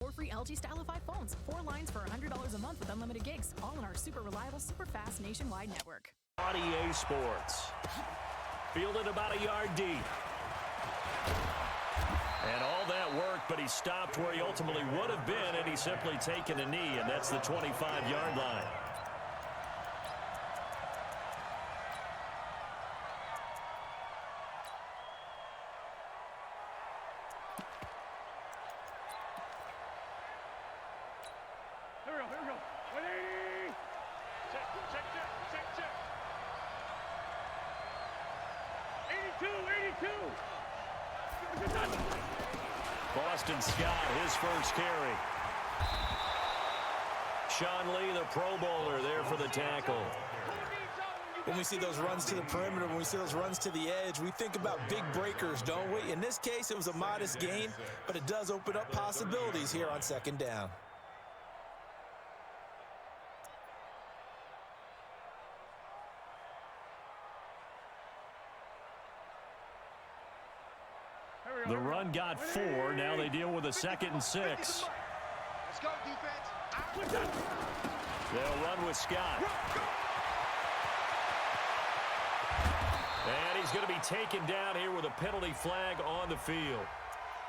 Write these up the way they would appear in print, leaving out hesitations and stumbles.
Or free LG Stylify phones. 4 lines for $100 a month with unlimited gigs. All in our super reliable, super fast nationwide network. EA Sports. Fielded about a yard deep. And all that worked, but he stopped where he ultimately would have been, and he's simply taken a knee, and that's the 25-yard line. Boston Scott, his first carry. Sean Lee, the Pro Bowler, there for the tackle. When we see those runs to the perimeter, when we see those runs to the edge, we think about big breakers, don't we? In this case, it was a modest gain, but it does open up possibilities here on second down. The run got 4. Now they deal with a 2nd and 6. Let's go, defense. They'll run with Scott. And he's going to be taken down here with a penalty flag on the field.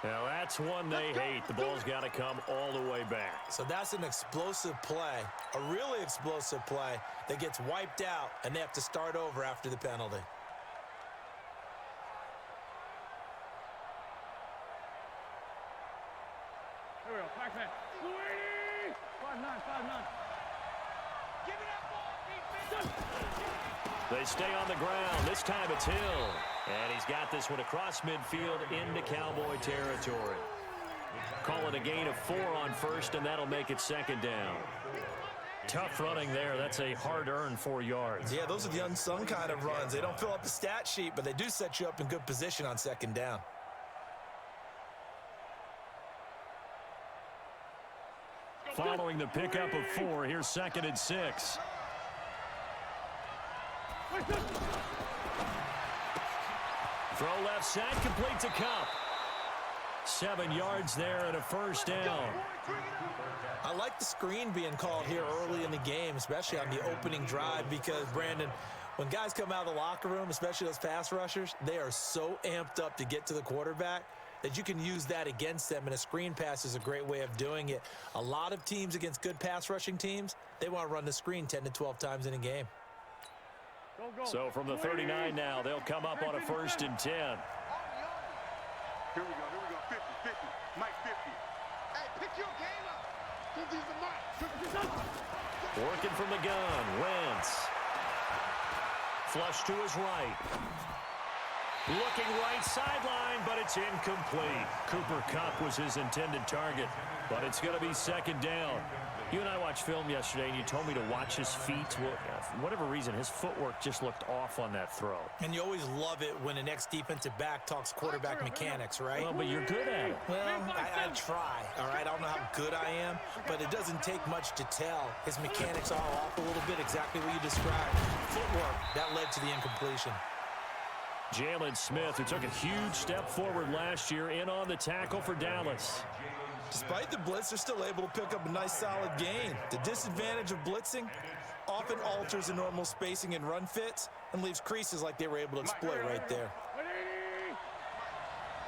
Now that's one they hate. The ball's got to come all the way back. So that's an explosive play, a really explosive play that gets wiped out, and they have to start over after the penalty. They stay on the ground. This time it's Hill. And he's got this one across midfield into Cowboy territory. Call it a gain of 4 on first, and that'll make it second down. Tough running there. That's a hard-earned 4 yards. Yeah, those are the unsung kind of runs. They don't fill up the stat sheet, but they do set you up in good position on second down. Following the pickup of 4, here's 2nd and 6. Throw left side, complete to Cup. 7 yards there and a first down. I like the screen being called here early in the game, especially on the opening drive, because, Brandon, when guys come out of the locker room, especially those pass rushers, they are so amped up to get to the quarterback that you can use that against them, and a screen pass is a great way of doing it. A lot of teams against good pass rushing teams, they want to run the screen 10 to 12 times in a game. So from the 39 now, they'll come up on a 1st and 10. Here we go. 50, 50. Mike 50. Hey, pick your game up. Because he's the Mike. Working from the gun, Wentz. Flush to his right. Looking right sideline, but it's incomplete. Cooper Kupp was his intended target, but it's going to be second down. You and I watched film yesterday, and you told me to watch his feet. Well, for whatever reason, his footwork just looked off on that throw. And you always love it when an ex-defensive back talks quarterback mechanics, right? Well, but you're good at it. Well, I try, all right? I don't know how good I am, but it doesn't take much to tell. His mechanics are off a little bit, exactly what you described. Footwork, that led to the incompletion. Jalen Smith, who took a huge step forward last year, in on the tackle for Dallas. Despite the blitz, they're still able to pick up a nice, solid gain. The disadvantage of blitzing often alters the normal spacing and run fits and leaves creases like they were able to exploit right there.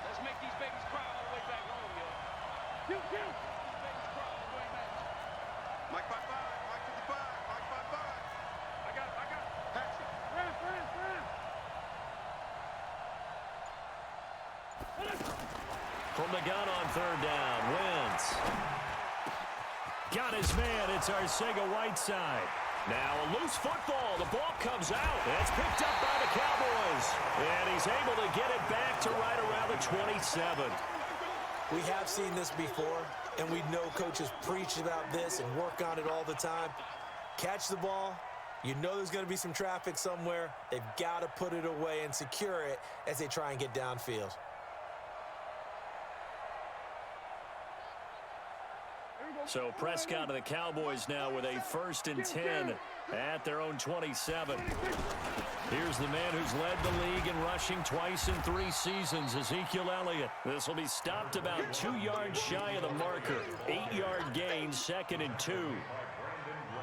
Let's make these babies cry all the way back home, yo. Mike 55, Mike 55, Mike 55. I got it. Pass it. From the gun on 3rd down, Wentz. Got his man, it's Arcega-Whiteside. Now a loose football, the ball comes out. It's picked up by the Cowboys. And he's able to get it back to right around the 27. We have seen this before, and we know coaches preach about this and work on it all the time. Catch the ball. You know there's going to be some traffic somewhere. They've got to put it away and secure it as they try and get downfield. So Prescott and the Cowboys now with a 1st and 10 at their own 27. Here's the man who's led the league in rushing twice in 3 seasons, Ezekiel Elliott. This will be stopped about 2 yards shy of the marker. 8-yard gain, 2nd and 2.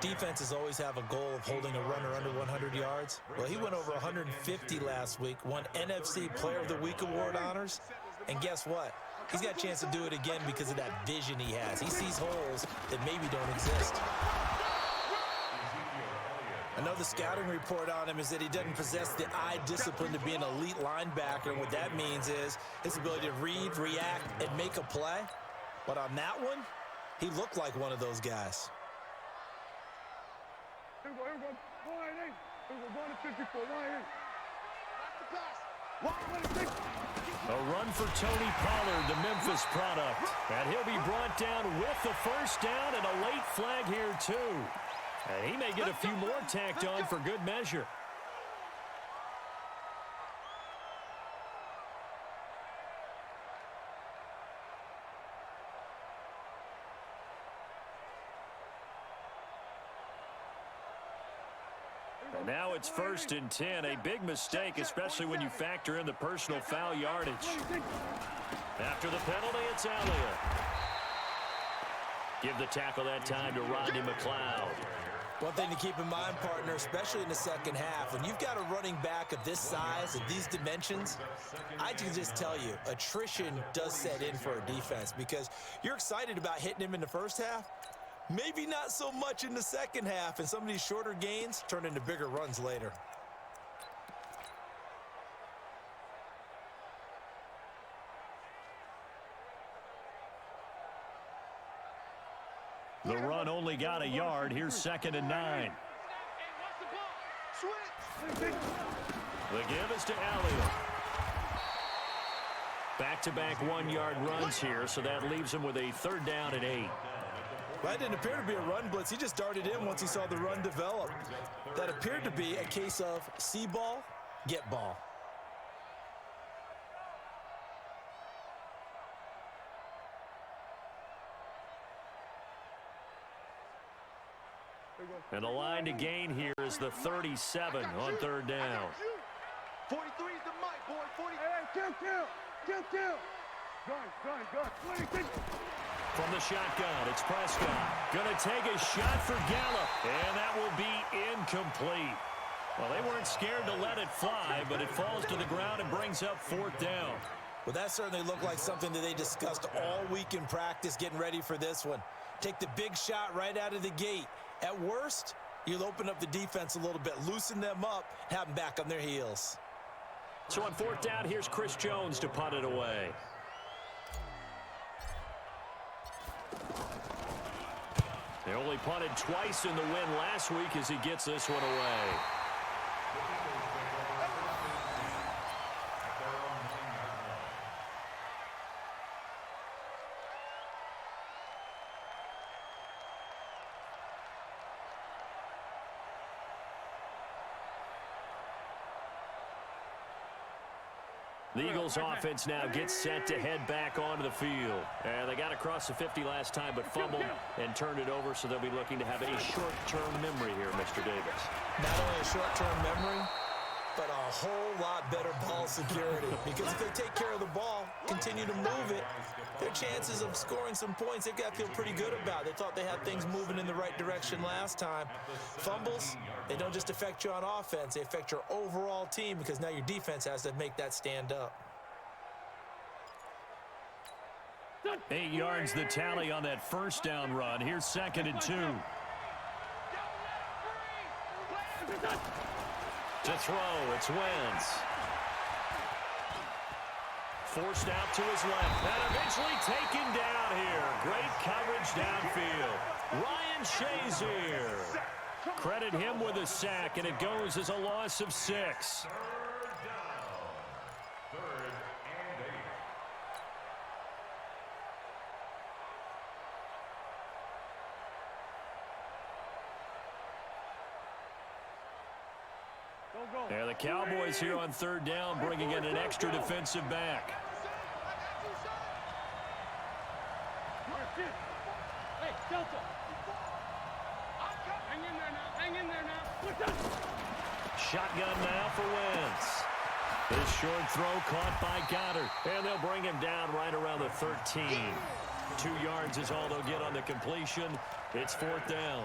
Defenses always have a goal of holding a runner under 100 yards. Well, he went over 150 last week, won NFC Player of the Week award honors. And guess what? He's got a chance to do it again because of that vision he has. He sees holes that maybe don't exist. Another scouting report on him is that he doesn't possess the eye discipline to be an elite linebacker. And what that means is his ability to read, react, and make a play. But on that one, he looked like one of those guys. A run for Tony Pollard, the Memphis product. And he'll be brought down with the first down and a late flag here, too. And he may get a few more tacked on for good measure. And now it's 1st and 10, a big mistake, especially when you factor in the personal foul yardage. After the penalty, it's Elliott. Give the tackle that time to Rodney McLeod. One thing to keep in mind, partner, especially in the second half, when you've got a running back of this size and these dimensions, I can just tell you, attrition does set in for a defense because you're excited about hitting him in the first half. Maybe not so much in the second half, and some of these shorter gains turn into bigger runs later. The run only got a yard. Here's 2nd and 9. The give is to Elliott. Back-to-back one-yard runs here, so that leaves him with a 3rd down and 8. That didn't appear to be a run blitz. He just darted in once he saw the run develop. That appeared to be a case of see ball, get ball. And the line to gain here is the 37 on 3rd down. 43 is the mic, boy. 40. Kill. Gun. From the shotgun, it's Prescott. Gonna take a shot for Gallup, and that will be incomplete. Well, they weren't scared to let it fly, but it falls to the ground and brings up 4th down. Well, that certainly looked like something that they discussed all week in practice, getting ready for this one. Take the big shot right out of the gate. At worst, you'll open up the defense a little bit, loosen them up, have them back on their heels. So on 4th down, here's Chris Jones to punt it away. They only punted twice in the win last week as he gets this one away. The Eagles offense now gets set to head back onto the field. And they got across the 50 last time, but fumbled and turned it over, so they'll be looking to have a short-term memory here, Mr. Davis. Not only a short-term memory, but a whole lot better ball security. Because if they take care of the ball, continue to move it, their chances of scoring some points, they've got to feel pretty good about. They thought they had things moving in the right direction last time. Fumbles, they don't just affect you on offense, they affect your overall team because now your defense has to make that stand up. 8 yards the tally on that 1st down run. Here's 2nd and 2. To throw, it's Wentz. Forced out to his left, and eventually taken down here. Great coverage downfield. Ryan Shazier. Credit him with a sack, and it goes as a loss of 6. Yeah, the Cowboys here on 3rd down, bringing in an extra defensive back. Hey, Delta. Hang in there now. Shotgun now for Wentz. This short throw caught by Goddard, and they'll bring him down right around the 13. 2 yards is all they'll get on the completion. It's 4th down.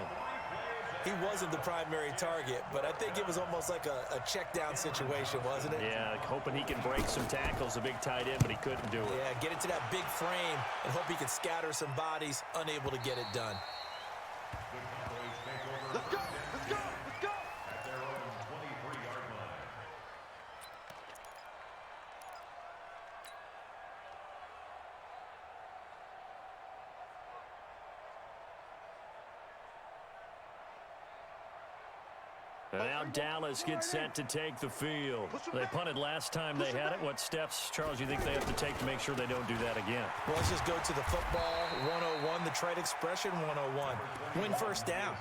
He wasn't the primary target, but I think it was almost like a check down situation, wasn't it? Yeah, hoping he can break some tackles, a big tight end, but he couldn't do it. Yeah, get into that big frame and hope he can scatter some bodies, unable to get it done. Let's go. At their own 23-yard line. And now Dallas gets set to take the field. They punted last time they had it. What steps, Charles, you think they have to take to make sure they don't do that again? Well, let's just go to the football 101, the trade expression 101. Win 1st down.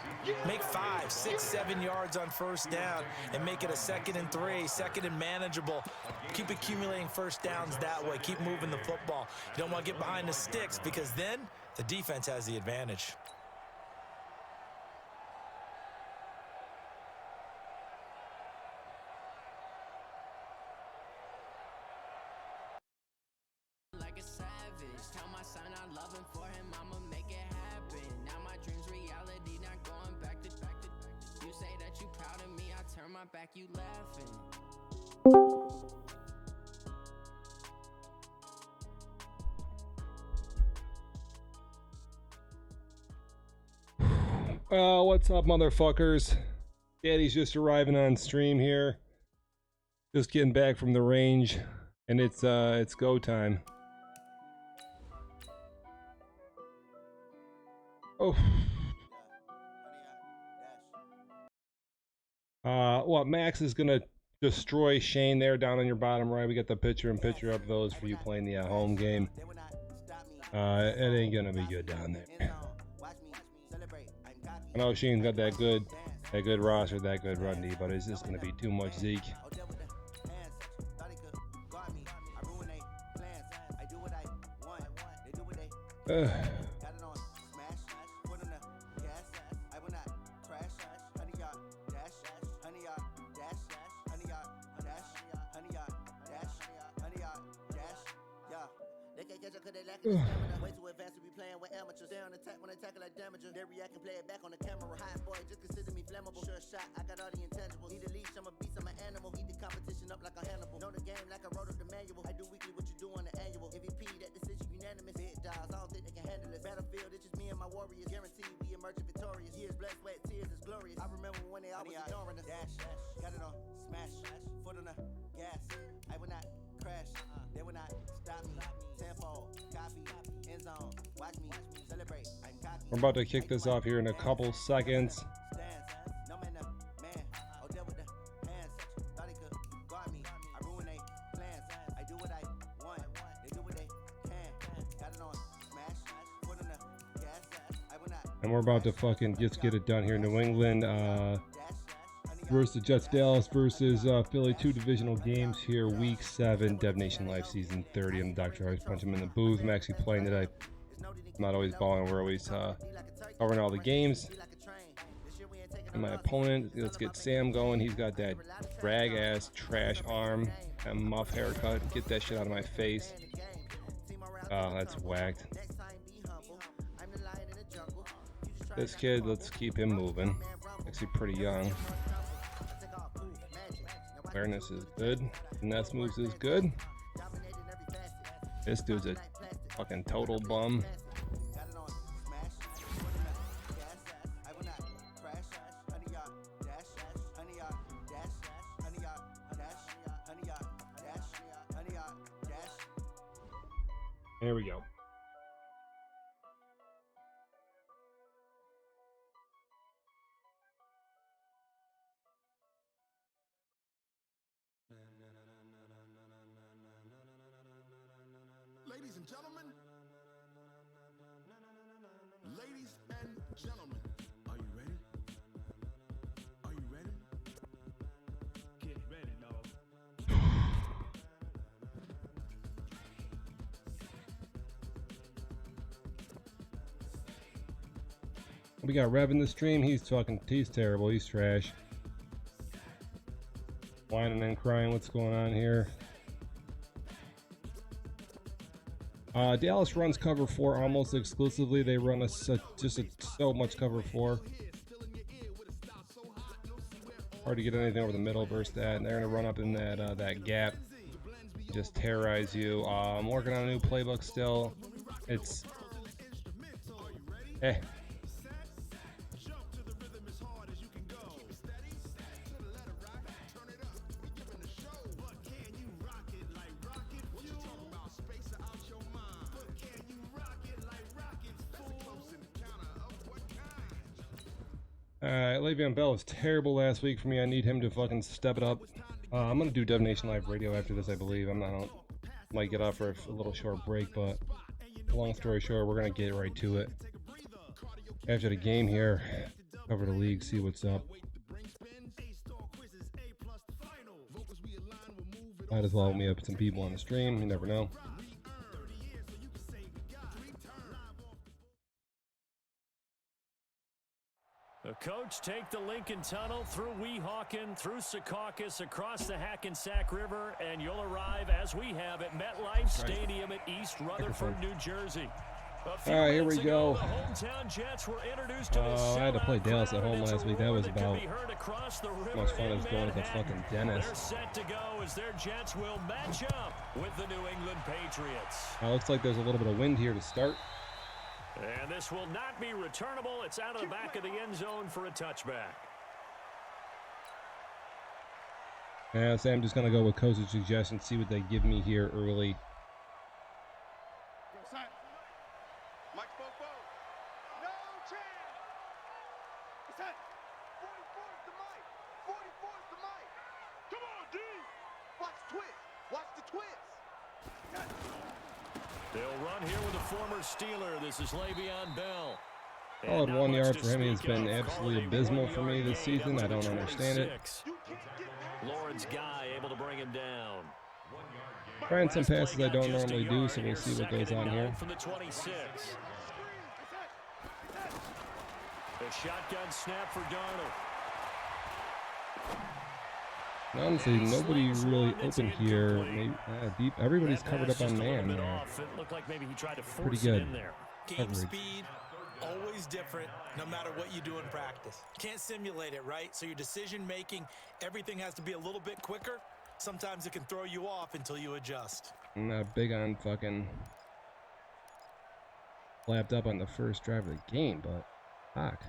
Make 5, 6, 7 yards on 1st down and make it a 2nd and 3, 2nd and manageable. Keep accumulating 1st downs that way. Keep moving the football. You don't want to get behind the sticks because then the defense has the advantage. Back, you laughing. What's up, motherfuckers? Daddy's just arriving on stream here. Just getting back from the range, and it's go time. Oh. What Max is gonna destroy Shane there down on your bottom right. We got the picture and picture of those for you playing the home game. It ain't gonna be good down there. I know Shane's got that good roster, that good run D, but it's just gonna be too much Zeke. Way too advanced to be playing with amateurs. They on attack when I tackle like damager. They react and play it back on the camera. Hot boy, just consider me flammable. Sure shot, I got all the intangibles. Need a leash, I'm a beast, I'm an animal. Eat the competition up like a Hannibal. Know the game like I wrote up the manual. I do weekly what you do on the annual. MVP, that decision unanimous. Big dials, I don't think they can handle it. Battlefield, it's just me and my warriors. Guaranteed we emerge victorious. Years, blood, sweat, tears is glorious. I remember when they always ignoring us. Dash, got it on, smash, foot on the gas. I will not crash, they will not stop me. Tenfold, copy, end zone, watch me celebrate. We're about to kick this off here in a couple seconds. And we're about to fucking just get it done here. New England versus the Jets. Dallas versus Philly. 2 divisional games here. Week 7. Dev Nation Live Season 30. I'm Dr. Always punch him in the booth. I'm actually playing today. I'm not always balling. We're always covering all the games. And my opponent, let's get Sam going. He's got that drag ass trash arm and muff haircut. Get that shit out of my face. Oh, that's whacked. This kid, let's keep him moving. Actually pretty young. Awareness is good. Finesse moves is good. This dude's a fucking total bum. There we go. Ladies and gentlemen, ladies and gentlemen, are you ready? Are you ready? Get ready, dog. We got Rev in the stream. He's terrible. He's trash. Whining and crying. What's going on here? Dallas runs cover 4 almost exclusively. They run so much cover 4. Hard to get anything over the middle versus that, and they're gonna run up in that gap, just terrorize you. I'm working on a new playbook still. It's Le'Veon Bell was terrible last week for me. I need him to fucking step it up. I'm gonna do Dev Nation Live Radio after this, I believe. Might get off for a little short break, but long story short, we're gonna get right to it. After the game here, cover the league, see what's up. Might as well let me up some people on the stream. You never know. The coach take the Lincoln Tunnel through Weehawken, through Secaucus, across the Hackensack River, and you'll arrive, as we have, at MetLife Stadium at East Rutherford, New Jersey. All right, here we go. I had to play Dallas at home last week. That was about as much fun as going to the fucking dentist. They're set to go as their Jets will match up with the New England Patriots. Looks like there's a little bit of wind here to start. And this will not be returnable. It's out of the back of the end zone for a touchback. Yeah, so I'm just going to go with coach's suggestion, see what they give me here early. Come on, D. Watch twist. Watch the twist. They'll run here with the former Steeler. This is Le'Veon Bell. Solid 1 yard for him. He's been absolutely abysmal for me this season. I don't understand it. Lawrence Guy able to bring him down. Trying some passes I don't normally do, so we'll see what goes on here. From the 26. The shotgun snap for Darnold. Honestly, nobody really open here. Maybe, deep. Everybody's covered up on man there. It looked like maybe he tried to force Pretty good. it in there. Game speed, always different, no matter what you do in practice. Can't simulate it, right? So your decision making, everything has to be a little bit quicker. Sometimes it can throw you off until you adjust. I'm not big on fucking lapped up on the first drive of the game, but fuck.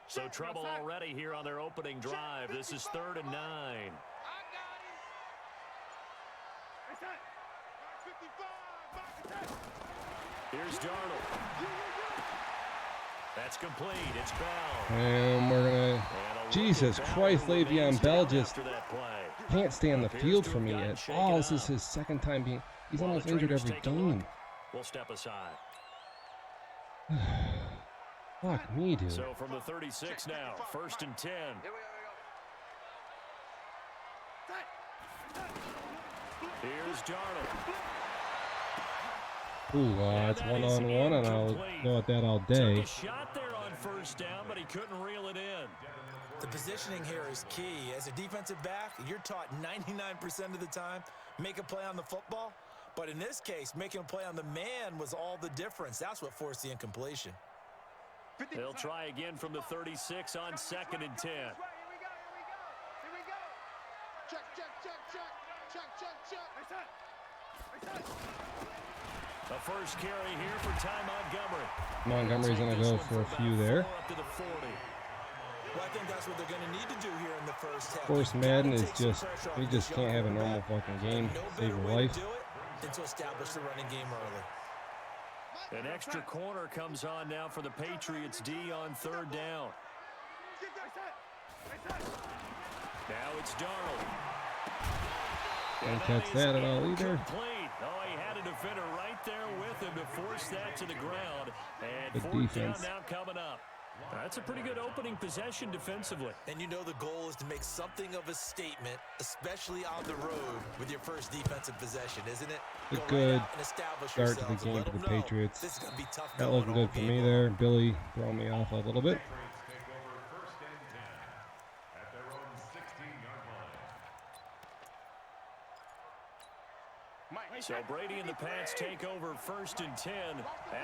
So trouble already here on their opening drive. This is 3rd and 9. Here's Darnold. That's complete. It's Bell. And we're gonna. Jesus Christ, Le'Veon Bell just can't stay on the field for me at all. This is his second time being. He's almost injured every game. We'll step aside. Fuck me, dude. So from the 36 now, 1st and 10. Here's Darnold. Ooh, it's one-on-one, and I'll go at that all day. Took a shot there on 1st down, but he couldn't reel it in. The positioning here is key. As a defensive back, you're taught 99% of the time, make a play on the football. But in this case, making a play on the man was all the difference. That's what forced the incompletion. They'll try again from the 36 on 2nd and 10. Here we go. Check. The first carry here for Ty Montgomery. Montgomery's going to go for a few there. Up to the 40. Well, I think that's what they're going to need to do here in the first half. Of course, Madden is just, you just can't have a normal fucking game. Save your life. Than to establish the running game early. An extra corner comes on now for the Patriots D on 3rd down. Now it's Darnold. Can't catch that at all either. Complete. Oh, he had a defender right there with him to force that to the ground. And Good 4th defense. down now coming up. That's a pretty good opening possession defensively. And you know the goal is to make something of a statement, especially on the road with your first defensive possession, isn't it? A good start to the game for the Patriots. Not looking good for me there. Billy throwing me off a little bit. So Brady and the Pats take over 1st and 10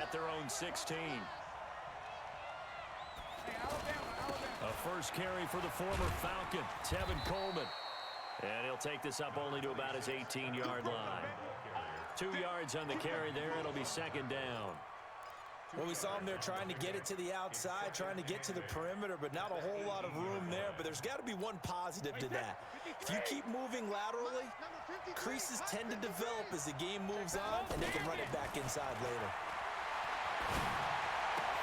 at their own 16. A first carry for the former Falcon, Tevin Coleman. And he'll take this up only to about his 18-yard line. 2 yards on the carry there. It'll be 2nd down. Well, we saw him there trying to get it to the outside, trying to get to the perimeter, but not a whole lot of room there. But there's got to be one positive to that. If you keep moving laterally, creases tend to develop as the game moves on, and they can run it back inside later.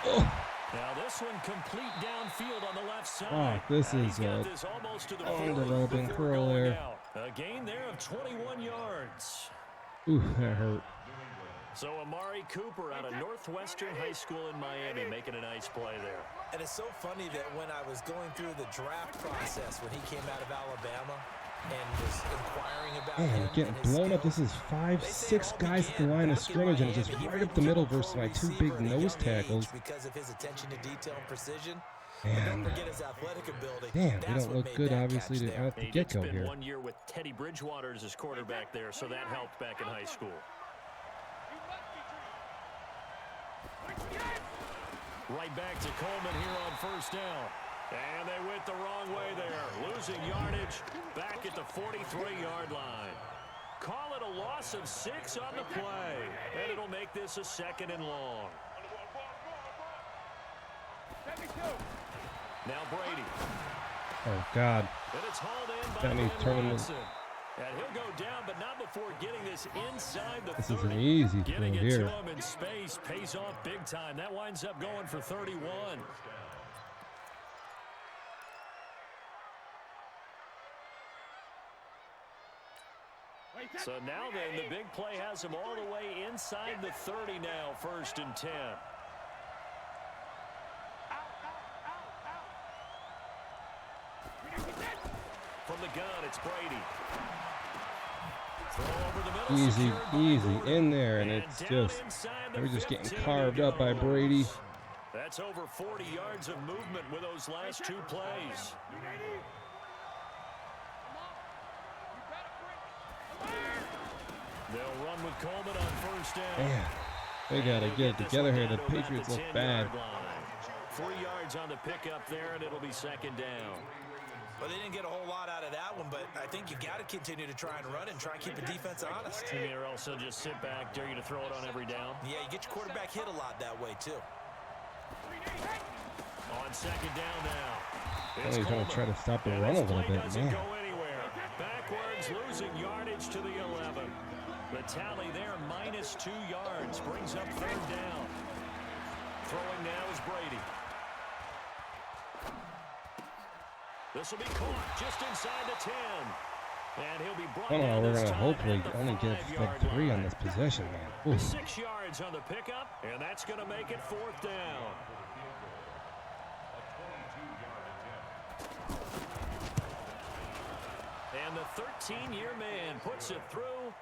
Oh. Now this one complete downfield on the left side. Oh, this is developing curl there. A gain there of 21 yards. Ooh, that hurt. So Amari Cooper out of Northwestern High School in Miami making a nice play there. And it's so funny that when I was going through the draft process when he came out of Alabama and was inquiring about him, getting blown up. This is 5-6 guys at the line of scrimmage, and just right up the middle versus my 2 big nose tackles. Because of his attention to detail and precision. And don't forget his athletic ability. damn, they don't look good, obviously, at the get-go here. 1 year with Teddy Bridgewater as his quarterback there, so that helped back in high school. Right back to Coleman here on 1st down. And they went the wrong way there. Losing yardage back at the 43-yard line. Call it a loss of 6 on the play. And it'll make this a 2nd and long. Now Brady. Oh, God. And it's hauled in by That means turning Watson. And he'll go down, but not before getting this inside the 30. This is an easy throw Getting it here. to him in space pays off big time. That winds up going for 31. So now then, the big play has him all the way inside the 30 now, 1st and 10. From the gun, it's Brady. Throw over the middle, Easy, secured by easy Gordon. in there, and it's just, they're just getting carved up by Brady. That's over 40 yards of movement with those last 2 plays. They'll run with Coleman on 1st down. Man, they got to get it together here. The Patriots look bad. 3 yards on the pickup there, and it'll be 2nd down. Well, they didn't get a whole lot out of that one, but I think you got to continue to try and run and try and keep the defense honest. Or else they'll just sit back, dare you to throw it on every down. Yeah, you get your quarterback hit a lot that way, too. On 2nd down now. Oh, he's going to try to stop the run a little bit, man. Go anywhere. Backwards, losing yardage to the 11. The tally there, -2 yards, brings up 3rd down. Throwing now is Brady. This will be caught just inside the 10. And he'll be brought down We're this going to time hopefully at the only get 5-yard like 3 line. on this possession, man. Ooh. 6 yards on the pickup, and that's going to make it 4th down. And the 13-year man puts it through.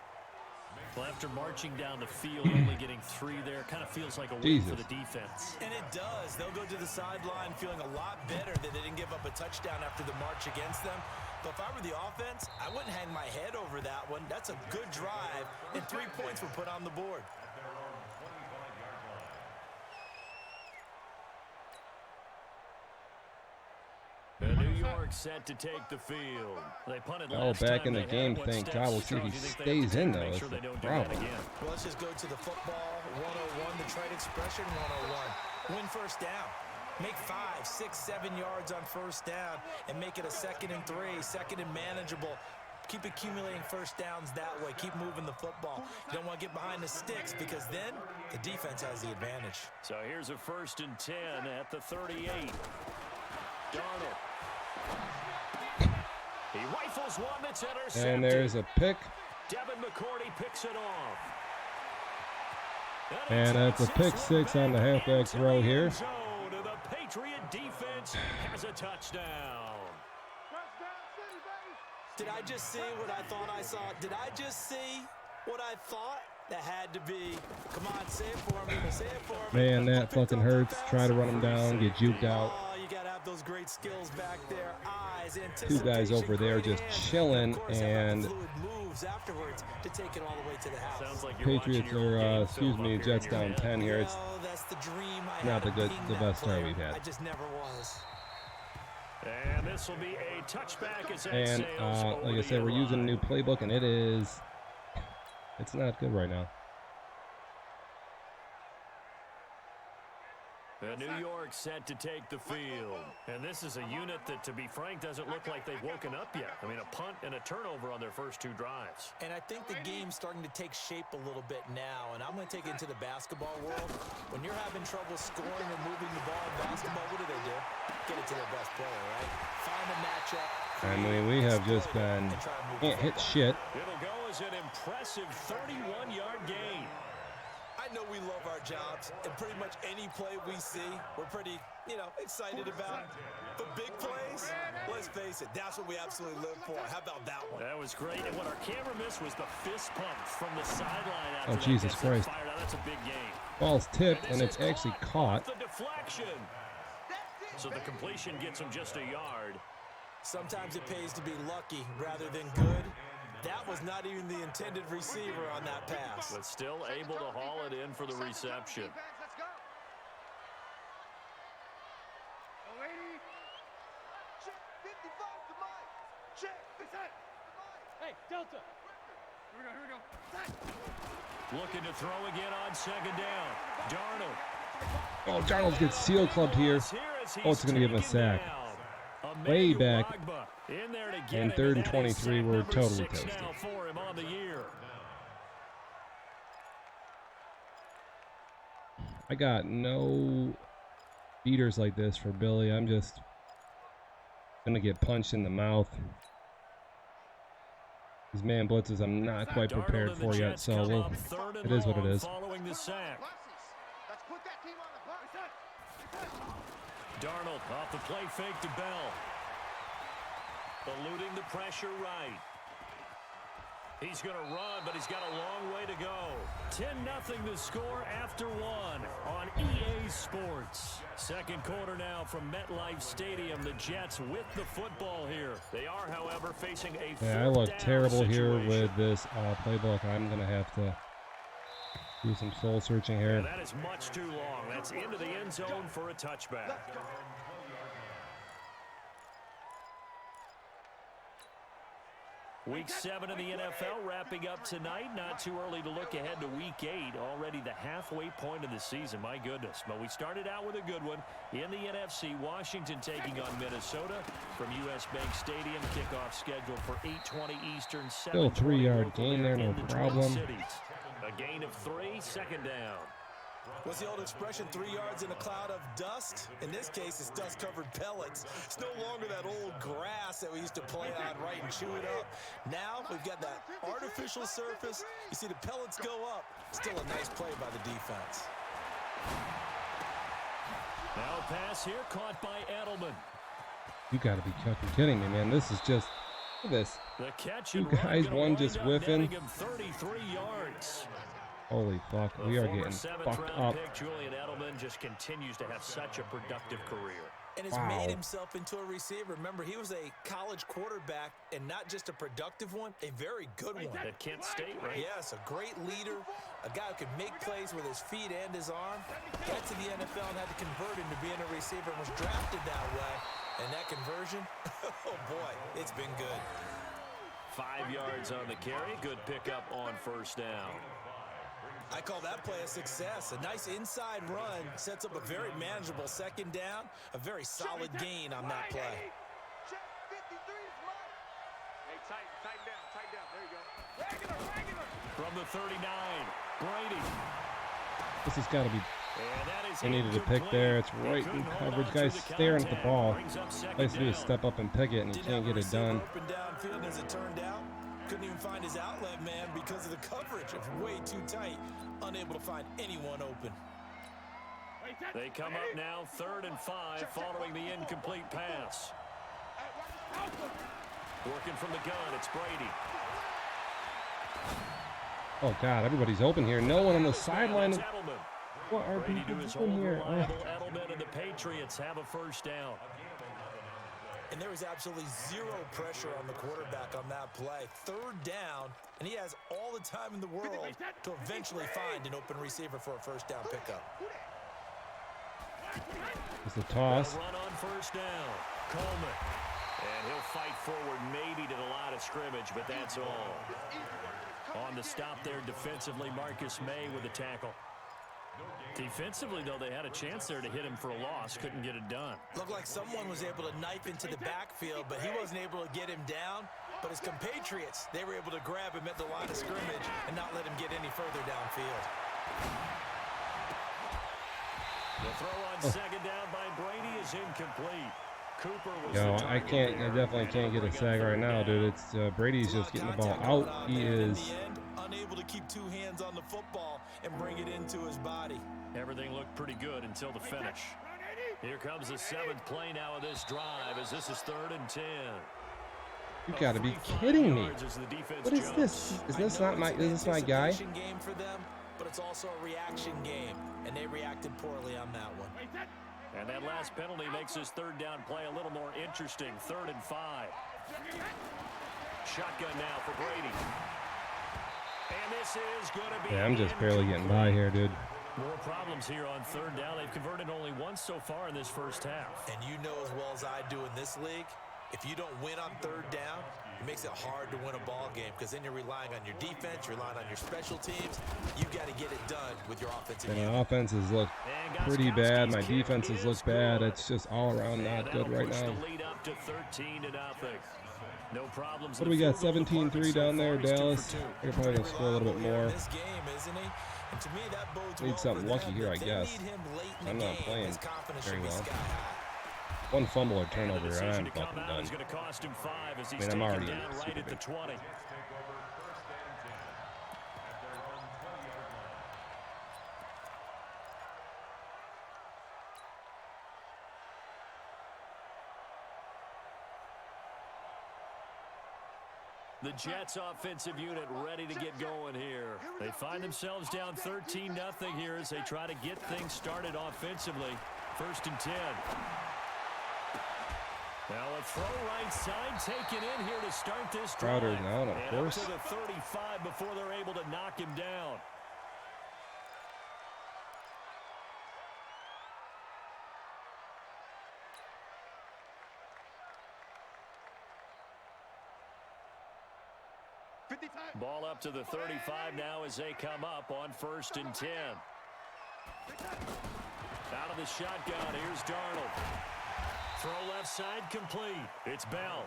Well, after marching down the field, only getting 3 there, kind of feels like a win for the defense. And it does. They'll go to the sideline feeling a lot better that they didn't give up a touchdown after the march against them. But if I were the offense, I wouldn't hang my head over that one. That's a good drive, and 3 points were put on the board. New York set to take the field. They punted last back time. in the game, thank God. We'll see if he stays in, though. That's the problem. Well, let's just go to the football 101, the trade expression 101. Win 1st down. Make 5, 6, 7 yards on 1st down and make it a 2nd and 3, 2nd and manageable. Keep accumulating 1st downs that way. Keep moving the football. You don't want to get behind the sticks because then the defense has the advantage. So here's a 1st and 10 at the 38. Darnold. He rifles one that's intercepted. And there's a pick. Devin McCourty picks it off. And that's a pick 6 on the halfback throw here. The Patriot defense has a touchdown. Did I just see what I thought I saw? Did I just see what I thought? That had to be. Come on, say it for me. Say it for me. Man, that fucking hurts. Try to run him down, get juked out. Oh, you got to have those great skills back there. Eyes, 2 guys over there just chilling, and moves afterwards to take it all the way to the house. Sounds like Patriots are, Jets down 10 here. It's that's the dream I not had the best start we've had. I just never was. And this will be a touchback as that And like I said, we're using a new playbook, and it's not good right now. New York set to take the field. And this is a unit that, to be frank, doesn't look like they've woken up yet. I mean, a punt and a turnover on their first 2 drives. And I think the game's starting to take shape a little bit now. And I'm going to take it into the basketball world. When you're having trouble scoring or moving the ball in basketball, what do? Get it to their best player, right? Find a matchup. I mean, we have just been can't hit shit. It'll go as an impressive 31-yard gain. I know we love our jobs, and pretty much any play we see, we're pretty, excited about. But big plays, let's face it, that's what we absolutely live for. How about that one? That was great, and what our camera missed was the fist pump from the sideline after that. Jesus Christ. Fired out. That's a big game. Ball's tipped, and it's actually caught. The deflection. So the completion gets him just a yard. Sometimes it pays to be lucky rather than good. That was not even the intended receiver on that pass. But still able to haul it in for the reception. Hey, Delta. Here we go. Looking to throw again on 2nd down. Darnold. Oh, Darnold gets seal clubbed here. Oh, it's going to give him a sack. Way back. And 3rd and 23, we're totally toasted. For him on the year. I got no beaters like this for Billy. I'm just going to get punched in the mouth. These man blitzes I'm not quite prepared for yet, so it is what it is. Following the sack. Let's put that team on the bus. Darnold off the play fake to Bell. Eluding the pressure right. He's going to run, but he's got a long way to go. 10-0 the score after one on EA Sports. Second quarter now from MetLife Stadium. The Jets with the football here. They are, however, facing a Yeah, I look terrible situation here with this playbook. I'm going to have to do some soul searching here. Yeah, that is much too long. That's into the end zone for a touchback. Week 7 of the NFL wrapping up tonight. Not too early to look ahead to Week 8. Already the halfway point of the season. My goodness. But we started out with a good one. In the NFC, Washington taking on Minnesota from US Bank Stadium. Kickoff scheduled for 8:20 Eastern. Still 3-yard gain there, no problem. A gain of 3, second down. What's the old expression, 3 yards in a cloud of dust? In this case, it's dust-covered pellets. It's no longer that old grass that we used to play on, right, and chew it up. Now we've got that artificial surface. You see the pellets go up. Still a nice play by the defense. Now a pass here caught by Edelman. You got to be fucking kidding me, man. This is just, look at this. The catch You and run guys, gonna one wind just up whiffing. netting him 33 yards. Holy fuck, we are getting fucked up. Pick, Julian Edelman just continues to have such a productive career. And has made himself into a receiver. Remember, he was a college quarterback, and not just a productive one, a very good one. At Kent State, right? Yes, a great leader, a guy who could make plays with his feet and his arm. Got to the NFL and had to convert into being a receiver and was drafted that way. And that conversion, oh boy, it's been good. 5 yards on the carry. Good pickup on first down. I call that play a success. A nice inside run sets up a very manageable second down. A very solid gain on that play. Check 53 is mine. Hey, tighten down. There you go. Regular. From the 39, Brady. This has got to be, And that is they needed a pick there. It's right in coverage. Guy's staring at the ball. All he has to do is step up and pick it, and he can't get it done. Open downfield as it turned out. Couldn't even find his outlet man because of the coverage. It's way too tight. Unable to find anyone open. They come up now 3rd and 5 following the incomplete pass. Working from the gun, it's Brady. Oh, God, everybody's open here. No one on the sideline. That's Edelman. What are Brady people to his doing old here? reliable Edelman, and the Patriots have a first down. And there was absolutely zero pressure on the quarterback on that play. 3rd down, and he has all the time in the world to eventually find an open receiver for a first down pickup. It's the toss. Run on first down. Coleman. And he'll fight forward maybe to the line of scrimmage, but that's all. On the stop there defensively, Marcus May with a tackle. Defensively, though, they had a chance there to hit him for a loss. Couldn't get it done. Looked like someone was able to knife into the backfield, but he wasn't able to get him down. But his compatriots, they were able to grab him at the line of scrimmage and not let him get any further downfield. The throw on second down by Brady is incomplete. Cooper was I definitely can't get a sag right now, dude. It's Brady's just getting the ball out. He is unable to keep two hands on the football and bring it into his body. Everything looked pretty good until the finish. Here comes the 7th play now of this drive as this is 3rd and 10. You gotta be kidding me. What is this? Is this not my guy? Game for them, but it's also a reaction game, and they reacted poorly on that one. And that last penalty makes this 3rd down play a little more interesting. 3rd and 5. Shotgun now for Brady. And this is going to be... Yeah, I'm just barely getting by here, dude. More problems here on 3rd down. They've converted only once so far in this first half. And you know as well as I do in this league, if you don't win on 3rd down, it makes it hard to win a ball game because then you're relying on your defense, you're relying on your special teams. You've got to get it done with your offensive And my offenses look pretty bad. My defenses look bad. It's just all around not good right now. Lead up to 13-0. No problems. What do we got? 17-3 down there, Dallas. They're probably gonna score a little bit more. Need something lucky here, I guess. I'm not playing very well. One fumble or turnover, and I'm fucking done. I mean, I'm already in the Super Bowl. The Jets offensive unit ready to get going here. They find themselves down 13-0 here as they try to get things started offensively. 1st and 10. Now a throw right side taken in here to start this drive. Crowder's out, of course. And up to the 35 before they're able to knock him down. Ball up to the 35 now as they come up on 1st and 10. Out of the shotgun, here's Darnold. Throw left side complete. It's Bell.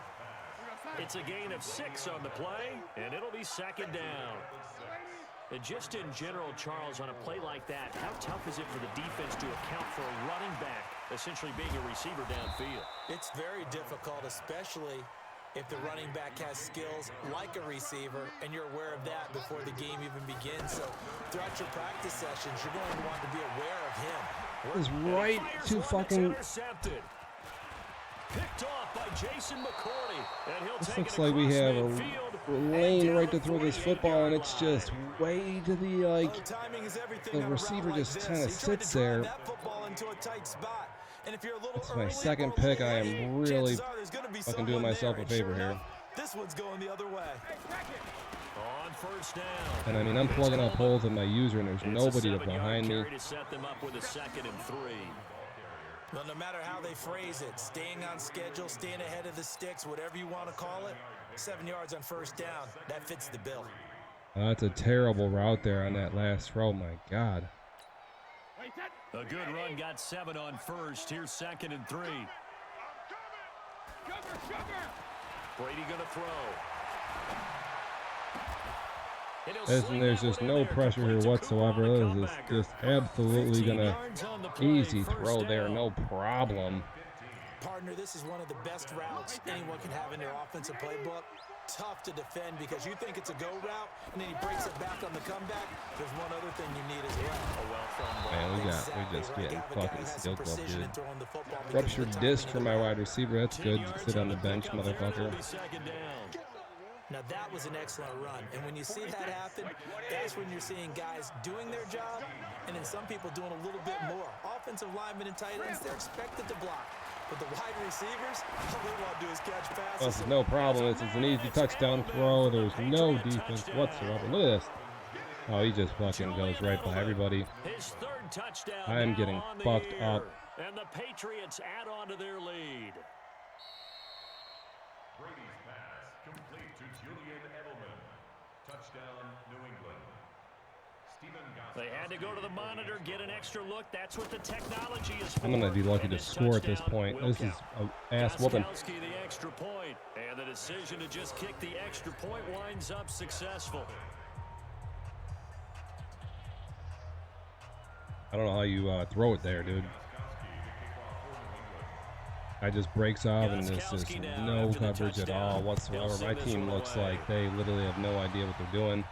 It's a gain of 6 on the play, and it'll be 2nd down. And just in general, Charles, on a play like that, how tough is it for the defense to account for a running back essentially being a receiver downfield? It's very difficult, especially if the running back has skills like a receiver, and you're aware of that before the game even begins. So throughout your practice sessions, you're going to want to be aware of him. Is right to fucking... Picked off by Jason McCourty, and he'll This take looks it like we have midfield, a lane right to throw this football, and it's just way to the, like, the receiver just kind of sits there. It's my second pick. I am really fucking doing myself a favor here. This one's going the other way. On 1st down. And I mean, I'm plugging up holes in my user, and there's nobody behind me. To set them up with a 2nd and 3. Well, no matter how they phrase it, staying on schedule, staying ahead of the sticks, whatever you want to call it, 7 yards on 1st down, that fits the bill. That's a terrible route there on that last throw. My God. A good run got 7 on 1st. Here's 2nd and 3. Brady gonna throw. And there's just no pressure here whatsoever. This is just absolutely gonna easy throw there, no problem. Partner, this is one of the best routes anyone can have in their offensive playbook. Tough to defend because you think it's a go route, and then he breaks it back on the comeback. There's one other thing you need as well. Man, we just getting fucking steel club, dude. Ruptured disc for my wide receiver. That's good. Sit on the bench, motherfucker. Now that was an excellent run, and when you see that happen, that's when you're seeing guys doing their job, and then some people doing a little bit more. Offensive linemen and tight ends, they're expected to block. But the wide receivers, all they want to do is catch passes. This is no problem. This is an easy touchdown throw. There's no defense whatsoever. Look at this. Oh, he just fucking goes right by everybody. His 3rd touchdown. I am getting fucked up. And the Patriots add on to their lead. Brady's pass complete to Julian Edelman. Touchdown, New England. They had to go to the monitor, get an extra look. That's what the technology is for. I'm gonna be lucky to score at this point. This is an ass whooping. The extra point, and the decision to just kick the extra point winds up successful. I don't know how you throw it there, dude. I just breaks off, and this is no coverage at all whatsoever. My team looks like they literally have no idea what they're doing.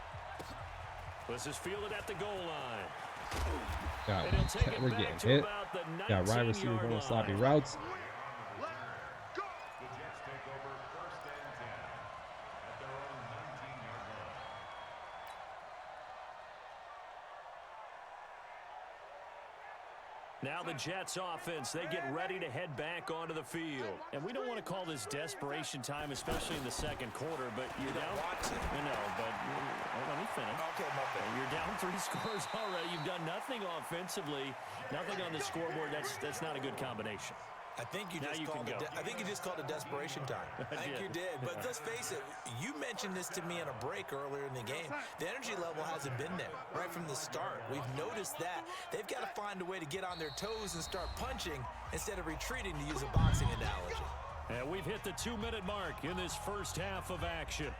This is fielded at the goal line. God, we're getting hit. Got wide receivers running sloppy routes. Now the Jets offense, they get ready to head back onto the field. And we don't want to call this desperation time, especially in the 2nd quarter, but you're down. Let me finish. Okay, my bad. You're down 3 scores already. You've done nothing offensively, nothing on the scoreboard. That's not a good combination. I think you just called it desperation time. I think you did. But let's face it, you mentioned this to me in a break earlier in the game. The energy level hasn't been there right from the start. We've noticed that. They've got to find a way to get on their toes and start punching instead of retreating, to use a boxing analogy. And we've hit the 2-minute mark in this first half of action.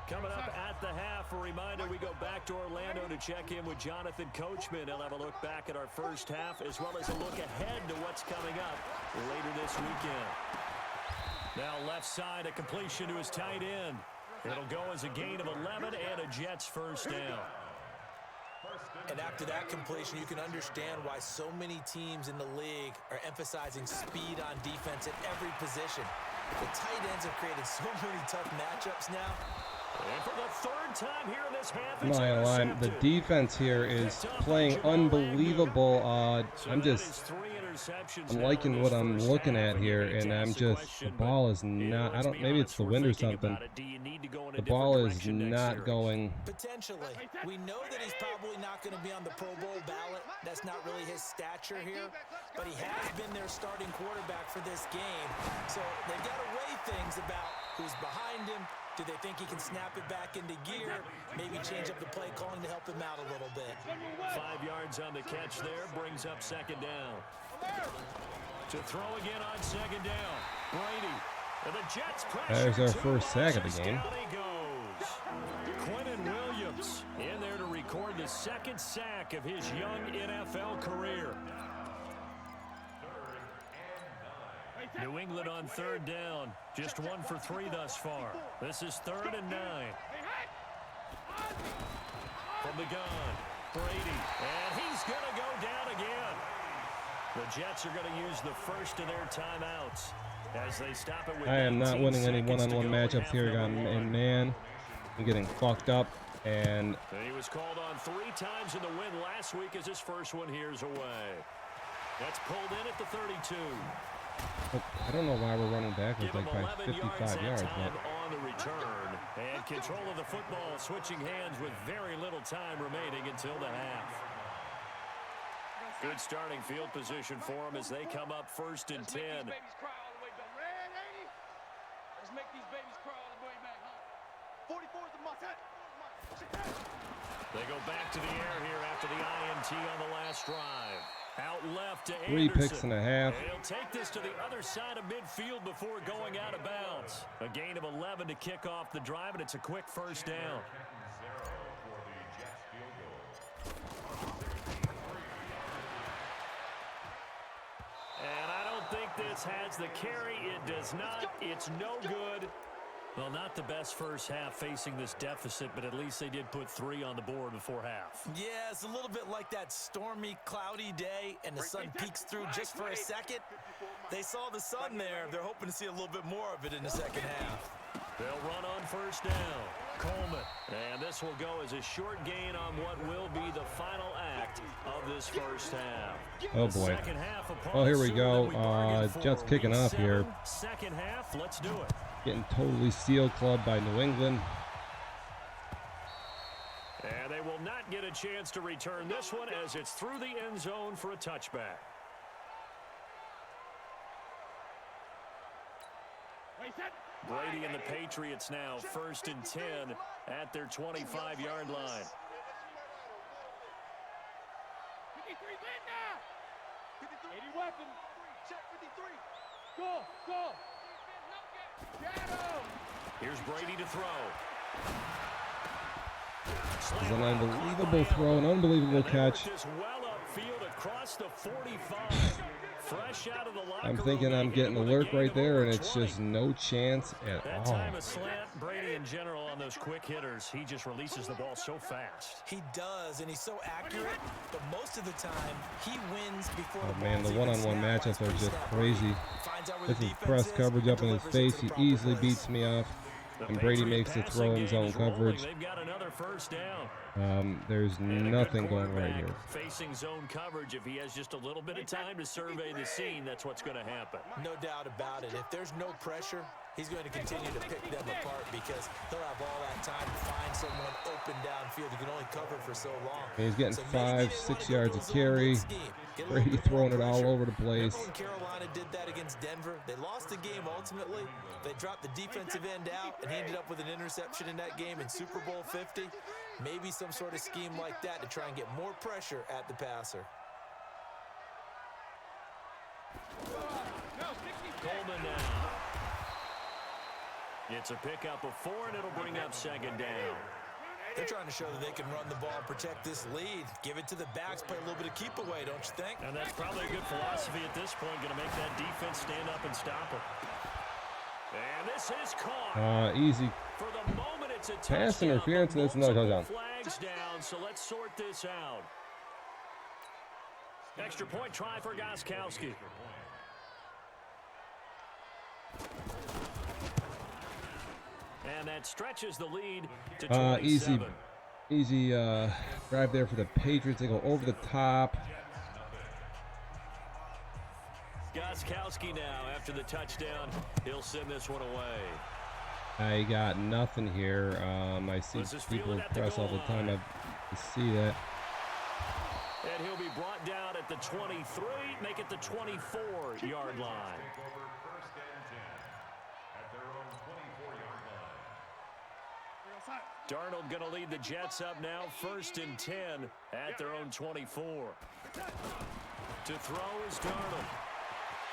Coming up at the half, a reminder, we go back to Orlando to check in with Jonathan Coachman. He'll have a look back at our first half, as well as a look ahead to what's coming up later this weekend. Now left side, a completion to his tight end. It'll go as a gain of 11 and a Jets first down. And after that completion, you can understand why so many teams in the league are emphasizing speed on defense at every position. The tight ends have created so many tough matchups now. And for the third time here in this half, I'm it's not gonna lie, the defense here is playing unbelievable. I'm liking what I'm looking at here, and the ball is not, maybe it's the wind or something. The ball is not going. Potentially. We know that he's probably not going to be on the Pro Bowl ballot. That's not really his stature here, but he has been their starting quarterback for this game. So they've got to weigh things about who's behind him. Do they think he can snap it back into gear? Maybe change up the play calling to help him out a little bit. 5 yards on the catch there, brings up second down. To throw again on second down. Brady. And the Jets pressure. There's our first sack of the game. Down he goes. Quentin Williams in there to record the second sack of his young NFL career. New England on third down. Just 1 for 3 thus far. This is 3rd and 9. From the gun, Brady. And he's going to go down again. The Jets are going to use the first of their timeouts as they stop it with I am not winning any one-on-one matchups here, and man, I'm getting fucked up. And he was called on 3 times in the win last week as his first one here's away. That's pulled in at the 32. I don't know why we're running backwards like by 55 yards. But on the return and control of the football, switching hands with very little time remaining until the half. Good starting field position for them as they come up 1st and 10. Let's make these babies cry all the way back home. 44 is the must. They go back to the air here after the INT on the last drive. Out left to 3 Anderson. picks and a half. And he'll take this to the other side of midfield before going out of bounds. A gain of 11 to kick off the drive, and it's a quick first down. And I don't think this has the carry. It does not. It's no good. Well, not the best first half facing this deficit, but at least they did put 3 on the board before half. Yeah, it's a little bit like that stormy, cloudy day, and the sun peeks through just for a second. They saw the sun there. They're hoping to see a little bit more of it in the second half. They'll run on first down. Coleman. And this will go as a short gain on what will be the final act of this first half. Oh, boy. Oh, here we go. Jets kicking off here. Second half, let's do it. Getting totally seal clubbed by New England. And they will not get a chance to return this one as it's through the end zone for a touchback. Brady and the Patriots now 1st and 10 at their 25-yard line. 53 win now. 80 weapon. Check 53. Go. Here's Brady to throw. This is an unbelievable throw, an unbelievable catch. Well upfield across the 45. Fresh out of the locker I'm thinking I'm getting a lurk right there, and it's just no chance at that all. Time of slant, Brady in general on those quick hitters, he just releases the ball so fast. He does, and he's so accurate, but most of the time, he wins before Oh, man, the one-on-one matchups are just crazy. This is press coverage up in his face. He easily beats me off. And Brady makes the throw in zone coverage. They've got another first down. There's nothing going right here. Facing zone coverage, if he has just a little bit of time to survey the scene, that's what's going to happen. No doubt about it. If there's no pressure, he's going to continue to pick them apart because he'll have all that time to find someone open downfield. He can only cover for so long. He's getting 5-6 yards of carry. Brady throwing it all over the place. Remember when Carolina did that against Denver? They lost the game ultimately. They dropped the defensive end out, and he ended up with an interception in that game in Super Bowl 50. Maybe some sort of scheme like that to try and get more pressure at the passer. Coleman now. It's a pickup of 4, and it'll bring up second down. They're trying to show that they can run the ball and protect this lead. Give it to the backs, play a little bit of keep away, don't you think? And that's probably a good philosophy at this point, going to make that defense stand up and stop it. And this is caught. Easy For the moment, it's a pass touchdown, interference, and it's another touchdown. flags down, so let's sort this out. Extra point try for Gostkowski. And that stretches the lead to 27. Easy drive there for the Patriots. They go over the top. Gostkowski now after the touchdown. He'll send this one away. I got nothing here. I see people press all the time. I see that. And he'll be brought down at the 23, make it the 24-yard line. Darnold going to lead the Jets up now, 1st and 10 at their own 24. To throw is Darnold.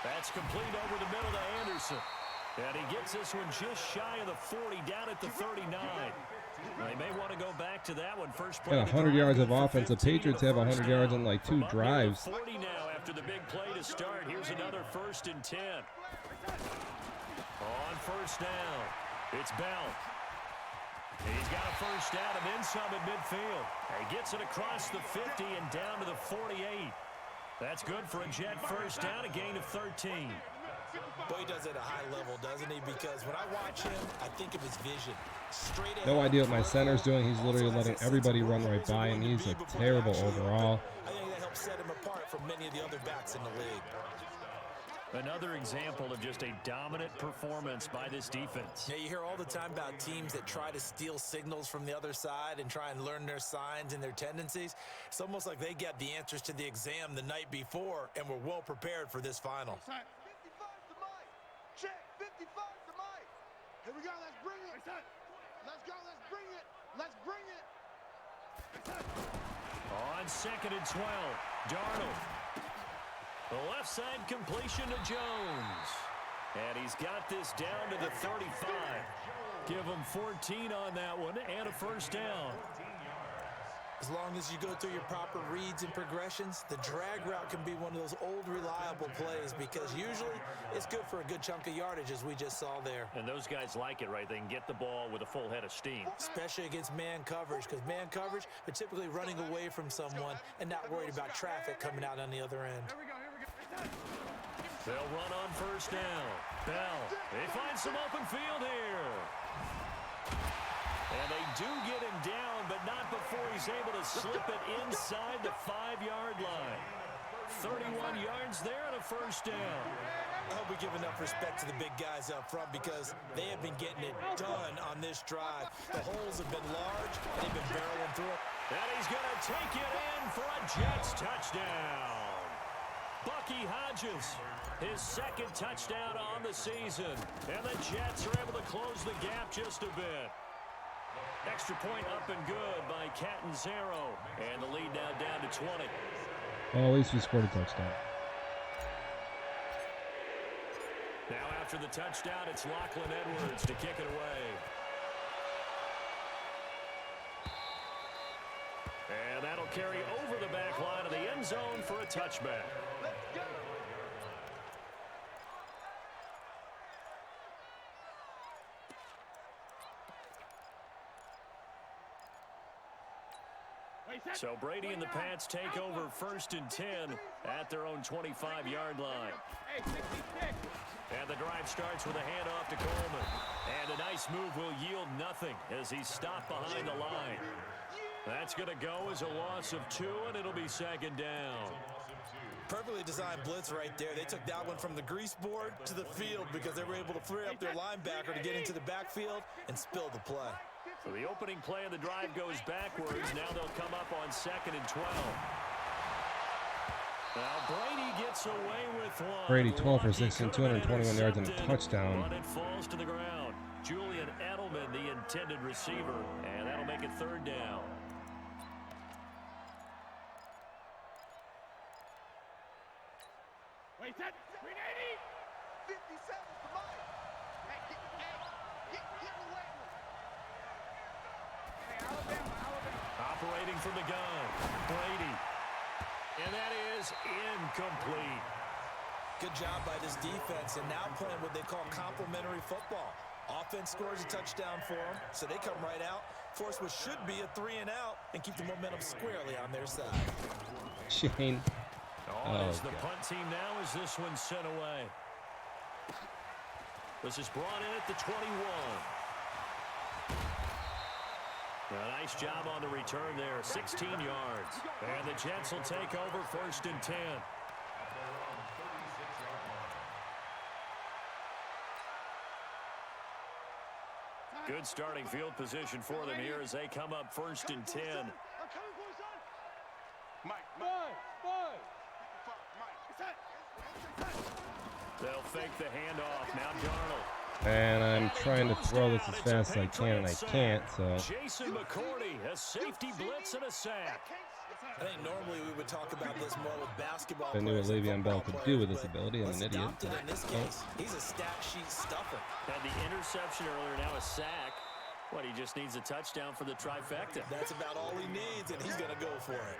That's complete over the middle to Anderson. And he gets this one just shy of the 40, down at the 39. They may want to go back to that one. First play. Got 100 yards of offense. The Patriots have 100 yards on like 2 drives. 40 now after the big play to start. Here's another 1st and 10. On 1st down, it's Bell. He's got a 1st down and then some at midfield. He gets it across the 50 and down to the 48. That's good for a Jet 1st down, a gain of 13. Boy, he does it at a high level, doesn't he? Because when I watch him, I think of his vision. Straight ahead. No idea what my center's doing. He's literally letting everybody run right by him. He's a terrible overall. I think that helps set him apart from many of the other backs in the league. Another example of just a dominant performance by this defense. Yeah, you hear all the time about teams that try to steal signals from the other side and try and learn their signs and their tendencies. It's almost like they get the answers to the exam the night before and were well prepared for this final. 55 to Mike. Check. 55 to Mike. Here we go. Let's bring it. Let's go. Let's bring it. Let's bring it. On 2nd and 12, Darnold. The left side completion to Jones. And he's got this down to the 35. Give him 14 on that one and a 1st down. As long as you go through your proper reads and progressions, the drag route can be one of those old reliable plays because usually it's good for a good chunk of yardage as we just saw there. And those guys like it, right? They can get the ball with a full head of steam. Especially against man coverage because man coverage, they're typically running away from someone and not worried about traffic coming out on the other end. They'll run on 1st down. Bell, they find some open field here. And they do get him down, but not before he's able to slip it inside the 5-yard line. 31 yards there and a 1st down. I hope we give enough respect to the big guys up front because they have been getting it done on this drive. The holes have been large, and they've been barreling through it. And he's going to take it in for a Jets touchdown. Bucky Hodges, his 2nd touchdown on the season. And the Jets are able to close the gap just a bit. Extra point up and good by Catanzaro. And the lead now down to 20. Well, at least we scored a touchdown. Now after the touchdown, it's Lachlan Edwards to kick it away. And that'll carry over the back line of the end zone for a touchback. So Brady and the Pats take over 1st and 10 at their own 25-yard line. And the drive starts with a handoff to Coleman. And a nice move will yield nothing as he's stopped behind the line. That's going to go as a loss of 2, and it'll be 2nd down. Perfectly designed blitz right there. They took that one from the grease board to the field because they were able to free up their linebacker to get into the backfield and spill the play. So the opening play of the drive goes backwards. Now they'll come up on 2nd and 12. Now Brady gets away with one. Brady 12 for 16, 221 yards and a touchdown. But it falls to the ground. Julian Edelman, the intended receiver, and that'll make it 3rd down. Wait, that 380. 57 to Mike. Hey, get away. Hey, Alabama. Operating from the gun, Brady. And that is incomplete. Good job by this defense, and now playing what they call complementary football. Offense scores a touchdown for them, so they come right out, force what should be a 3-and-out, and keep the momentum squarely on their side. Shane. On is the punt team now as this one's sent away. This is brought in at the 21. A nice job on the return there, 16 yards. And the Jets will take over 1st and 10. Good starting field position for them here as they come up 1st and 10. They'll fake the handoff. Now Darnold. And I'm trying to throw this as fast as I can, and I can't, so. Jason McCourty, a safety blitz and a sack. I think normally we would talk about this more with basketball. I knew what Le'Veon Bell could do with this ability. I'm an idiot. In this case, he's a stat sheet stuffer. Had the interception earlier, now a sack. What, he just needs a touchdown for the trifecta. That's about all he needs, and he's going to go for it.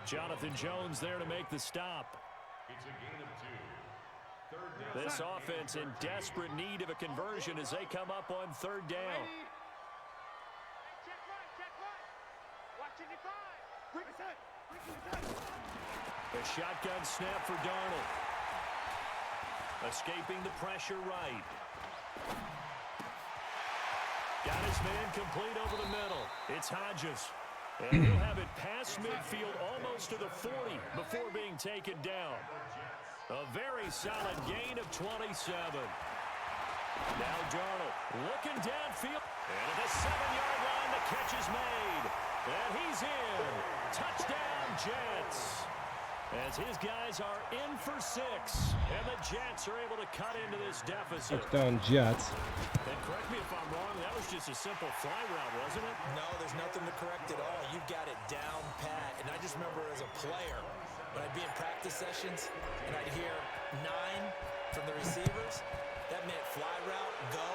Jonathan Jones there to make the stop. It's a gain of 2. This offense in desperate need of a conversion as they come up on 3rd down. A shotgun snap for Darnold. Escaping the pressure right. Got his man complete over the middle. It's Hodges. And he'll have it past midfield almost to the 40 before being taken down. A very solid gain of 27. Now Darnold looking downfield. And at the 7-yard line, the catch is made. And he's in. Touchdown, Jets. As his guys are in for 6. And the Jets are able to cut into this deficit. Touchdown, Jets. And correct me if I'm wrong, that was just a simple fly route, wasn't it? No, there's nothing to correct at all. You've got it down pat. And I just remember as a player, when I'd be in practice sessions and I'd hear 9 from the receivers, that meant fly route, go.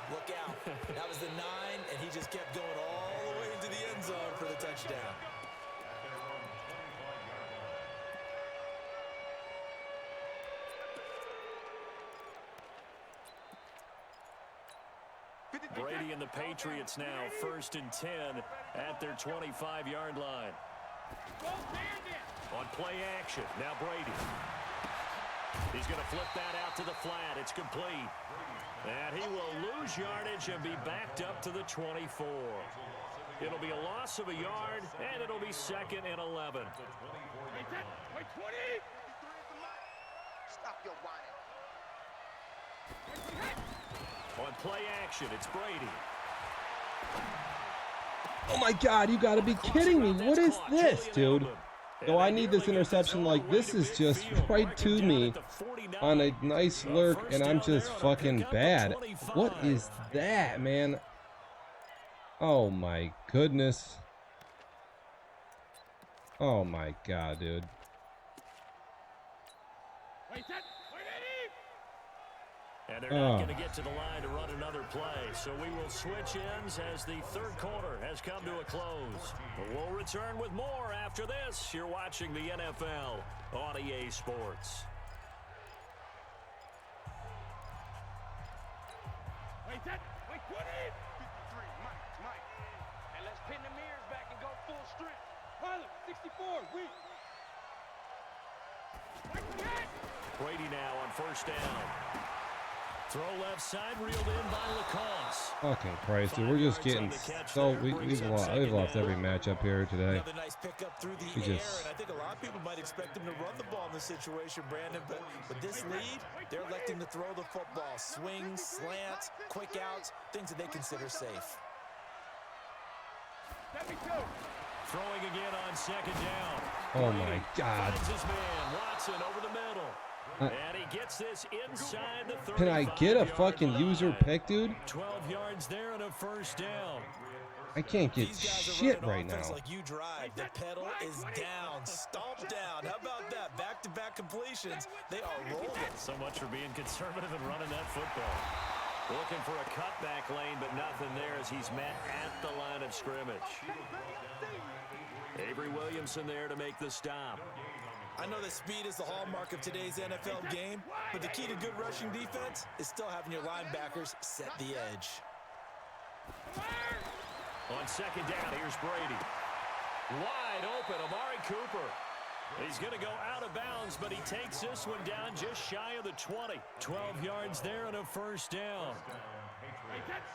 Look out. That was the 9, and he just kept going all the way into the end zone for the touchdown. Brady and the Patriots now 1st and 10 at their 25-yard line. On play action, now Brady. He's going to flip that out to the flat. It's complete. And he will lose yardage and be backed up to the 24. It'll be a loss of a yard, and it'll be 2nd and 11. Stop your whining. On play action, it's Brady. Oh my God, you gotta be kidding me. What is this, dude? No, I need this interception. Like, this is just right to me on a nice lurk, and I'm just fucking bad. What is that, man? Oh my goodness. Oh my God, dude. And they're not going to get to the line to run another play, so we will switch ends as the 3rd quarter has come to a close. But we'll return with more after this. You're watching the NFL on EA Sports. Wait, 20! 53, Mike. And let's pin the mirrors back and go full strength. Pilot, 64, weak. Brady now on 1st down. Throw left side, reeled in by Lacoste. Fucking Christ, dude. We're just getting so we've lost every matchup here today. Another nice pickup through the air, and I think a lot of people might expect him to run the ball in this situation, Brandon, but with this lead, they're electing to throw the football. Swings, slants, quick outs, things that they consider safe. Throwing again on 2nd down. Oh my God. Finds his man, Watson, over the middle. And he gets this inside the 35. Can I get a fucking user pick, dude? 12 yards there and a 1st down. I can't get shit right now. Like you drive. The pedal is down. Stomp down. How about that? Back-to-back completions. They are rolling. So much for being conservative and running that football. Looking for a cutback lane, but nothing there as he's met at the line of scrimmage. Avery Williamson there to make the stop. I know that speed is the hallmark of today's NFL game, but the key to good rushing defense is still having your linebackers set the edge. On second down, here's Brady. Wide open, Amari Cooper. He's going to go out of bounds, but he takes this one down just shy of the 20. 12 yards there and a first down.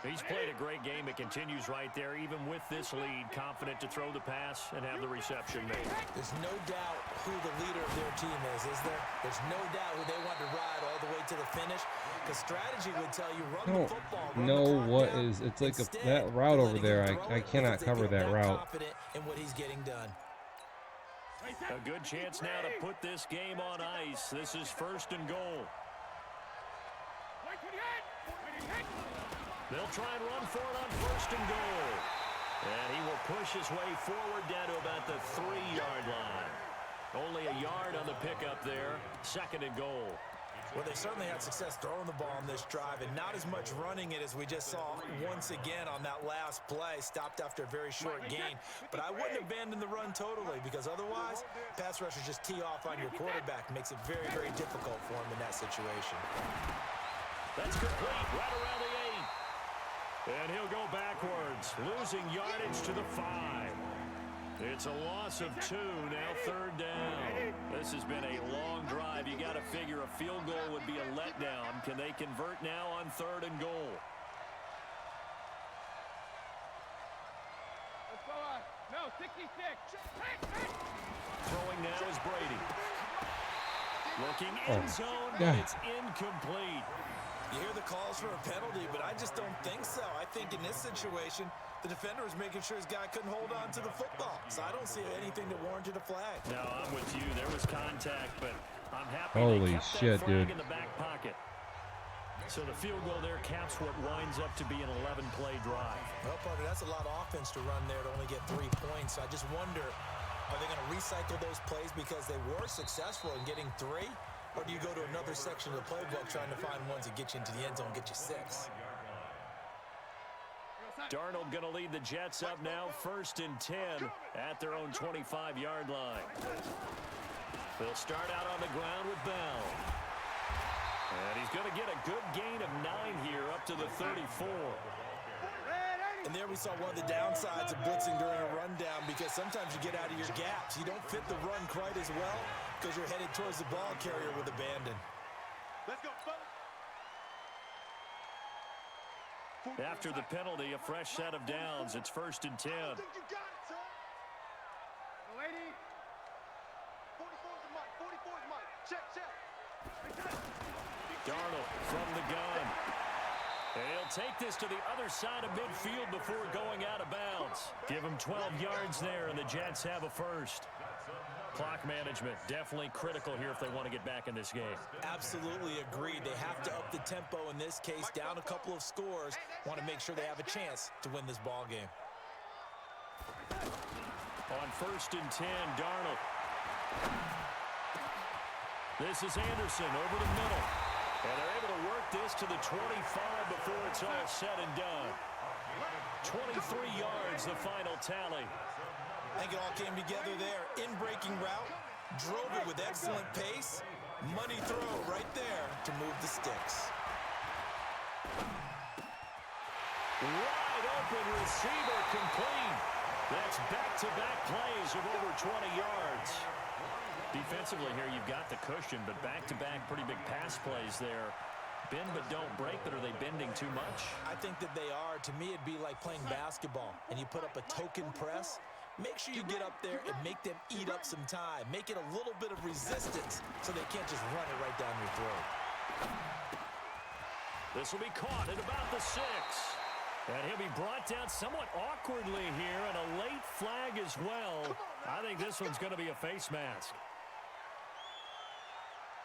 He's played a great game. It continues right there, even with this lead. Confident to throw the pass and have the reception made. There's no doubt who the leader of their team is there? There's no doubt who they want to ride all the way to the finish. Because strategy would tell you run the football. No, what is it's like that route over there? I cannot cover that route. Confident in what he's getting done. A good chance now to put this game on ice. This is first and goal. They'll try and run for it on first and goal. And he will push his way forward down to about the 3-yard line. Only a yard on the pickup there. Second and goal. Well, they certainly had success throwing the ball on this drive, and not as much running it as we just saw once again on that last play. Stopped after a very short gain. But I wouldn't abandon the run totally, because otherwise, pass rushers just tee off on your quarterback. Makes it very, very difficult for him in that situation. That's complete right around the 8. And he'll go backwards, losing yardage to the 5. It's a loss of 2, now third down. This has been a long drive. You got to figure a field goal would be a letdown. Can they convert now on third and goal? Let's go on. No, 66. Throwing now is Brady. Looking in zone, but it's incomplete. You hear the calls for a penalty, but I just don't think so. I think in this situation, the defender was making sure his guy couldn't hold on to the football. So I don't see anything that warranted a flag. No, I'm with you. There was contact, but I'm happy Holy they kept shit, that flag dude. in the back pocket. So the field goal there caps what winds up to be an 11-play drive. Well, Parker, that's a lot of offense to run there to only get 3 points. I just wonder, are they going to recycle those plays because they were successful in getting 3? Or do you go to another section of the playbook trying to find ones that get you into the end zone and get you 6? Darnold going to lead the Jets up now, first and 10 at their own 25-yard line. They'll start out on the ground with Bell. And he's going to get a good gain of 9 here up to the 34. And there we saw one of the downsides of blitzing during a rundown, because sometimes you get out of your gaps. You don't fit the run quite as well because you're headed towards the ball carrier with abandon. Let's go, fellas. After the penalty, a fresh set of downs. It's first and 10. I think you got it, son. Lady. 44's the mic. 44's mic. Check, check. Darnold from the gun. And he'll take this to the other side of midfield before going out of bounds. Give him 12 yards there, and the Jets have a first. Clock management, definitely critical here if they want to get back in this game. Absolutely agreed. They have to up the tempo in this case, down a couple of scores. Want to make sure they have a chance to win this ball game. On first and 10, Darnold. This is Anderson over the middle. And they're able to work this to the 25 before it's all said and done. 23 yards, the final tally. I think it all came together there. In-breaking route, drove it with excellent pace. Money throw right there to move the sticks. Wide open receiver complete. That's back-to-back plays of over 20 yards. Defensively here, you've got the cushion, but back-to-back pretty big pass plays there. Bend but don't break, but are they bending too much? I think that they are. To me, it'd be like playing basketball, and you put up a token press. Make sure you get up there and make them eat up some time. Make it a little bit of resistance so they can't just run it right down your throat. This will be caught at about the 6. And he'll be brought down somewhat awkwardly here, and a late flag as well. I think this one's going to be a face mask.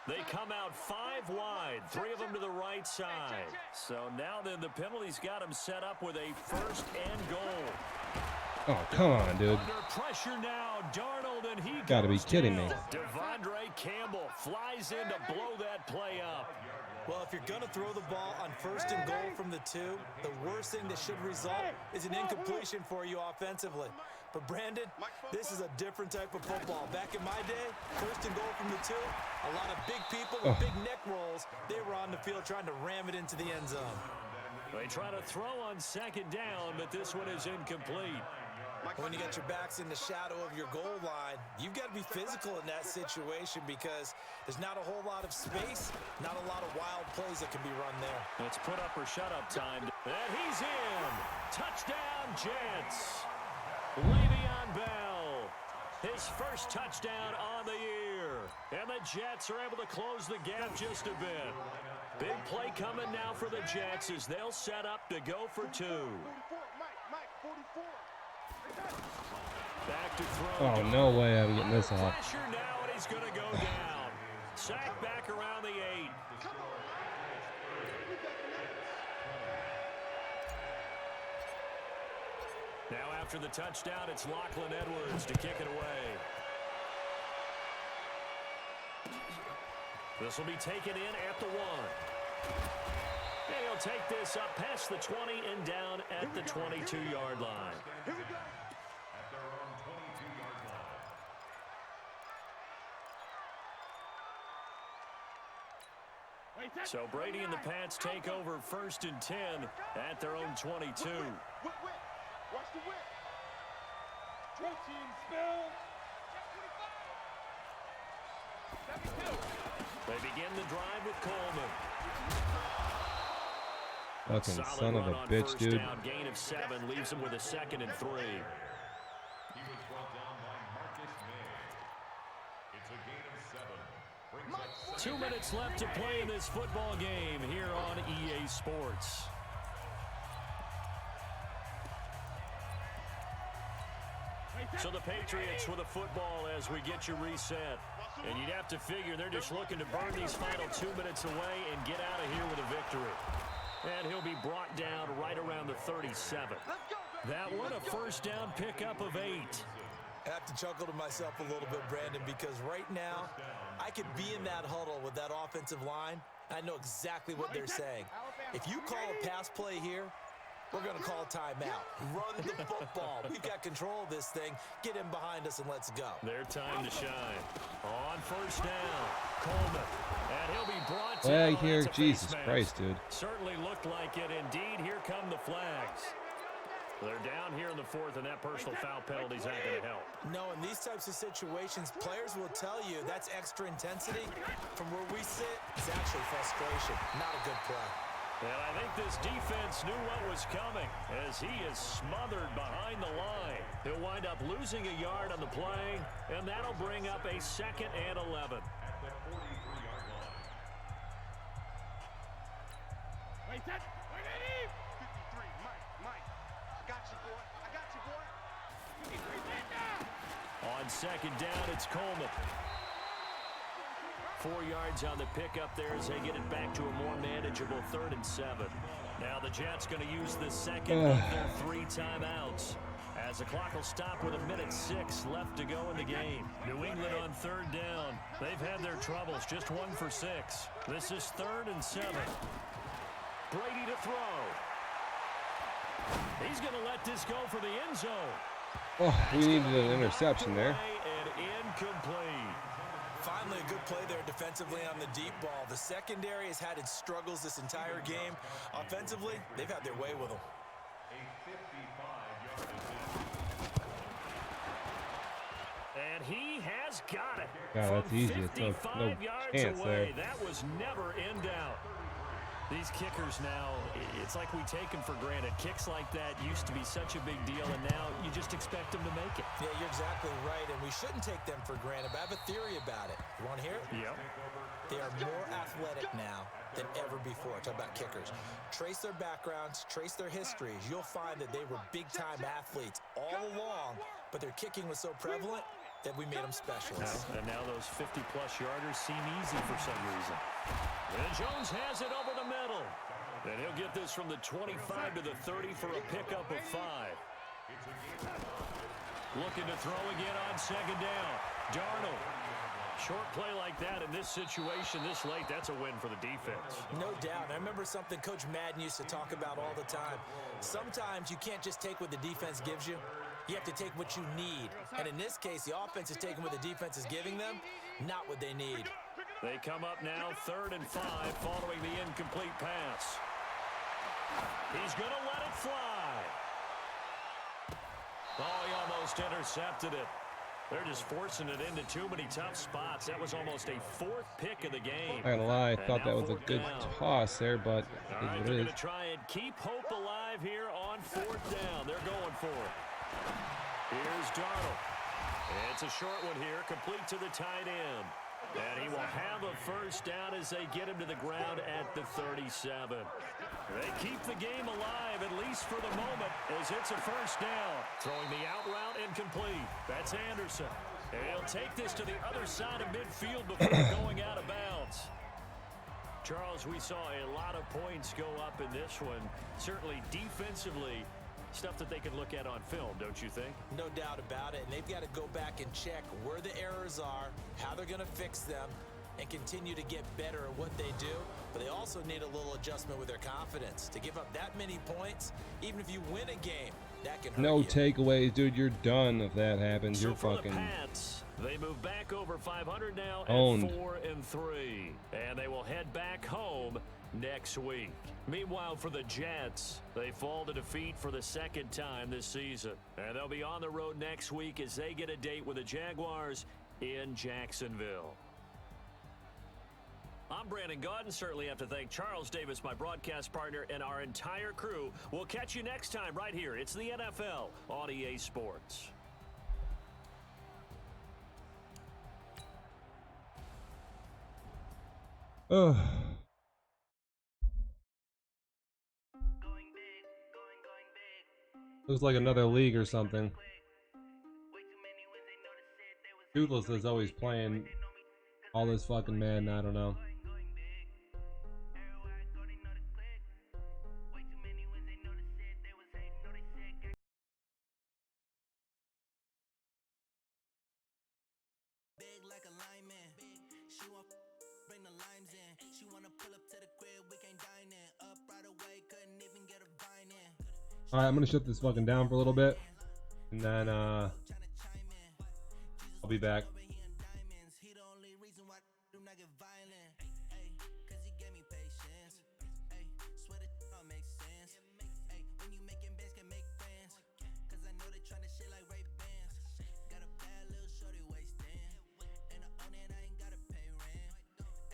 They come out 5 wide, 3 of them to the right side. So now then the penalty's got him set up with a first and goal. Oh, come on, dude. Under pressure now, Darnold, and he Gotta be goes kidding down. me. Devondre Campbell flies in to blow that play up. Well, if you're going to throw the ball on 1st and goal from the 2, the worst thing that should result is an incompletion for you offensively. But, Brandon, this is a different type of football. Back in my day, 1st and goal from the 2, a lot of big people with big neck rolls, they were on the field trying to ram it into the end zone. They try to throw on 2nd down, but this one is incomplete. When you got your backs in the shadow of your goal line, you've got to be physical in that situation because there's not a whole lot of space, not a lot of wild plays that can be run there. It's put up or shut up time. And he's in. Touchdown, Jets. Le'Veon Bell. His first touchdown on the year. And the Jets are able to close the gap just a bit. Big play coming now for the Jets as they'll set up to go for 2. 44, Mike, 44. Back to throw. Oh, no way I'm getting this off. Pressure now, and he's going to go down. Sack back around the 8. Now after the touchdown, it's Lachlan Edwards to kick it away. This will be taken in at the 1. And he'll take this up past the 20 and down at the 22-yard line. At their own 22-yard line. So Brady and the Pats take over 1st and 10 at their own 22. Watch the whip. 14 spell. They begin the drive with Coleman. Fucking Solid son of run a on bitch, first dude. Down, gain of 7, leaves him with a 2nd and 3. He was brought down by Marcus May. It's a gain of 7. Brings up 2 minutes left to play in this football game here on EA Sports. So the Patriots with a football as we get you reset. And you'd have to figure they're just looking to burn these final 2 minutes away and get out of here with a victory. And he'll be brought down right around the 37. That one, a first down pickup of 8. I have to chuckle to myself a little bit, Brandon, because right now I could be in that huddle with that offensive line. I know exactly what they're saying. If you call a pass play here, we're going to call timeout. Run the football. We've got control of this thing. Get in behind us and let's go. Their time to shine. On first down, Coleman. And he'll be brought Hey, down. here, That's a Jesus face mask. Christ, dude. Certainly looked like it. Indeed, here come the flags. They're down here in the 4th, and that personal foul penalty is not going to help. No, in these types of situations, players will tell you that's extra intensity. From where we sit, it's actually frustration. Not a good play. And I think this defense knew what was coming as he is smothered behind the line. He'll wind up losing a yard on the play, and that'll bring up a 2nd and 11. at the 43-yard line. Wait, that. Wait, that in. 53, Mike. I got you, boy. I got you, boy. 53, stand down. On 2nd down, it's Coleman. 4 yards on the pickup there as they get it back to a more manageable 3rd and 7. Now the Jets going to use the 2nd of their 3 timeouts as the clock will stop with 1:06 left to go in the game. New England on 3rd down. They've had their troubles, just 1 for 6. This is 3rd and 7. Brady to throw. He's going to let this go for the end zone. Oh, we needed an interception there. And incomplete. Finally, a good play there defensively on the deep ball. The secondary has had its struggles this entire game. Offensively, they've had their way with them. A 55-yard decision. And he has got it. Yeah, that's from easy. It's no 55 yards chance away. there. That was never in doubt. These kickers now, it's like we take them for granted. Kicks like that used to be such a big deal, and now you just expect them to make it. Yeah, you're exactly right, and we shouldn't take them for granted, but I have a theory about it. You want to hear it? Yep. They are more athletic now than ever before. Talk about kickers. Trace their backgrounds, trace their histories. You'll find that they were big-time athletes all along, but their kicking was so prevalent that we made them specialists. And now those 50-plus yarders seem easy for some reason. And Jones has it over the middle. And he'll get this from the 25 to the 30 for a pickup of 5. Looking to throw again on 2nd down. Darnold Short play like that in this situation this late, that's a win for the defense. No doubt. I remember something Coach Madden used to talk about all the time. Sometimes you can't just take what the defense gives you. You have to take what you need. And in this case, the offense is taking what the defense is giving them, not what they need. They come up now 3rd and 5 following the incomplete pass. He's going to let it fly. Oh, he almost intercepted it. They're just forcing it into too many tough spots. That was almost a 4th pick of the game. I'm not gonna lie, I thought that was a good toss there, but all right, they're going to try and keep hope alive here on 4th down. They're going for it. Here's Darnold. It's a short one here, complete to the tight end. And he will have a first down as they get him to the ground at the 37. They keep the game alive, at least for the moment, as it's a first down. Throwing the out route incomplete. That's Anderson. And he'll take this to the other side of midfield before going out of bounds. Charles, we saw a lot of points go up in this one. Certainly defensively, stuff that they can look at on film, don't you think? No doubt about it. And they've got to go back and check where the errors are, how they're going to fix them, and continue to get better at what they do. But they also need a little adjustment with their confidence. To give up that many points, even if you win a game, that can hurt no you. takeaways, dude. You're done if that happens. So You're for fucking the Pats, they move back over 500 now owned. at 4 and 3, and they will head back home next week. Meanwhile, for the Jets, they fall to defeat for the 2nd time this season, and they'll be on the road next week as they get a date with the Jaguars in Jacksonville. I'm Brandon Gaudin. Certainly have to thank Charles Davis, my broadcast partner, and our entire crew. We'll catch you next time right here. It's the NFL on EA Sports. Ugh. Looks like another league or something. Toothless is always playing all this fucking man. I don't know. Big like a lineman. She want bring the limes in. She wanna pull up to the crib, we can't dine in. Up right away, couldn't even get a vine in. All right, I'm gonna shut this fucking down for a little bit, and then I'll be back. He the only reason why do not get violent. Ay, cause he gave me patience. Ay, swear that all makes sense. Ay, when you making bands can make friends. Cause I know they tryna shit like Ray Bans. Got a bad little shorty wasting. And I own it, I ain't gotta pay rent.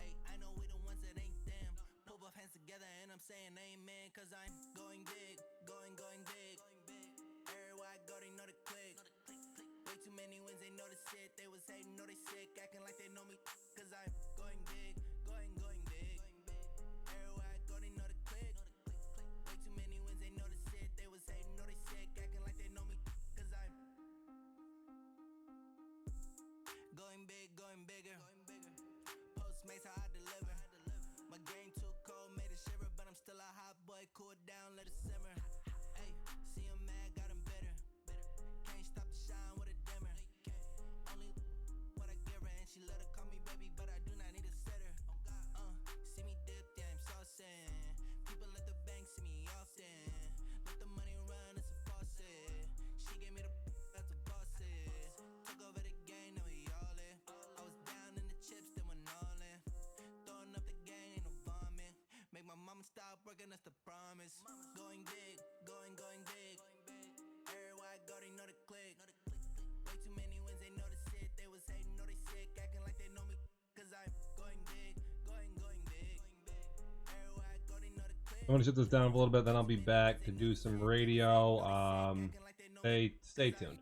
Ay, I know we the ones that ain't them. Pull both hands together and I'm saying amen. Cause I'm going big, going big. Everywhere I go, they know the click. Way too many wins, they know the shit. They was hating, know they sick, acting like they know me. Cause I'm going big, going big. Everywhere I go, they know the click. Way too many wins, they know the shit. They was hating, know they sick, acting like they know me. Cause I'm going big, going bigger. Postmates, how I deliver. My game too cold, made it shiver. But I'm still a hot boy, cool down, let it simmer. Ay, see 'em mad, got 'em bitter. Can't stop the shine with a dimmer. Only what I give her, and she let her call me baby, but I do not need a sitter. See me dip, yeah, I'm saucing. People at the bank see me often. Let the money run, it's a faucet. She gave me the that's a bosses. Took over the game, now we all in. I was down in the chips, then went all in. Throwing up the game, ain't no vomit. Make my mama stop working, that's the promise. Going big, going big. Everywhere I go, they know the click. Way too many wins, they know the shit. They was hating, know they sick, acting like they know me. Cause I'm going big, going big. Everywhere I go, they know the click. I'm gonna shut this down for a little bit, then I'll be back to do some radio. Stay tuned.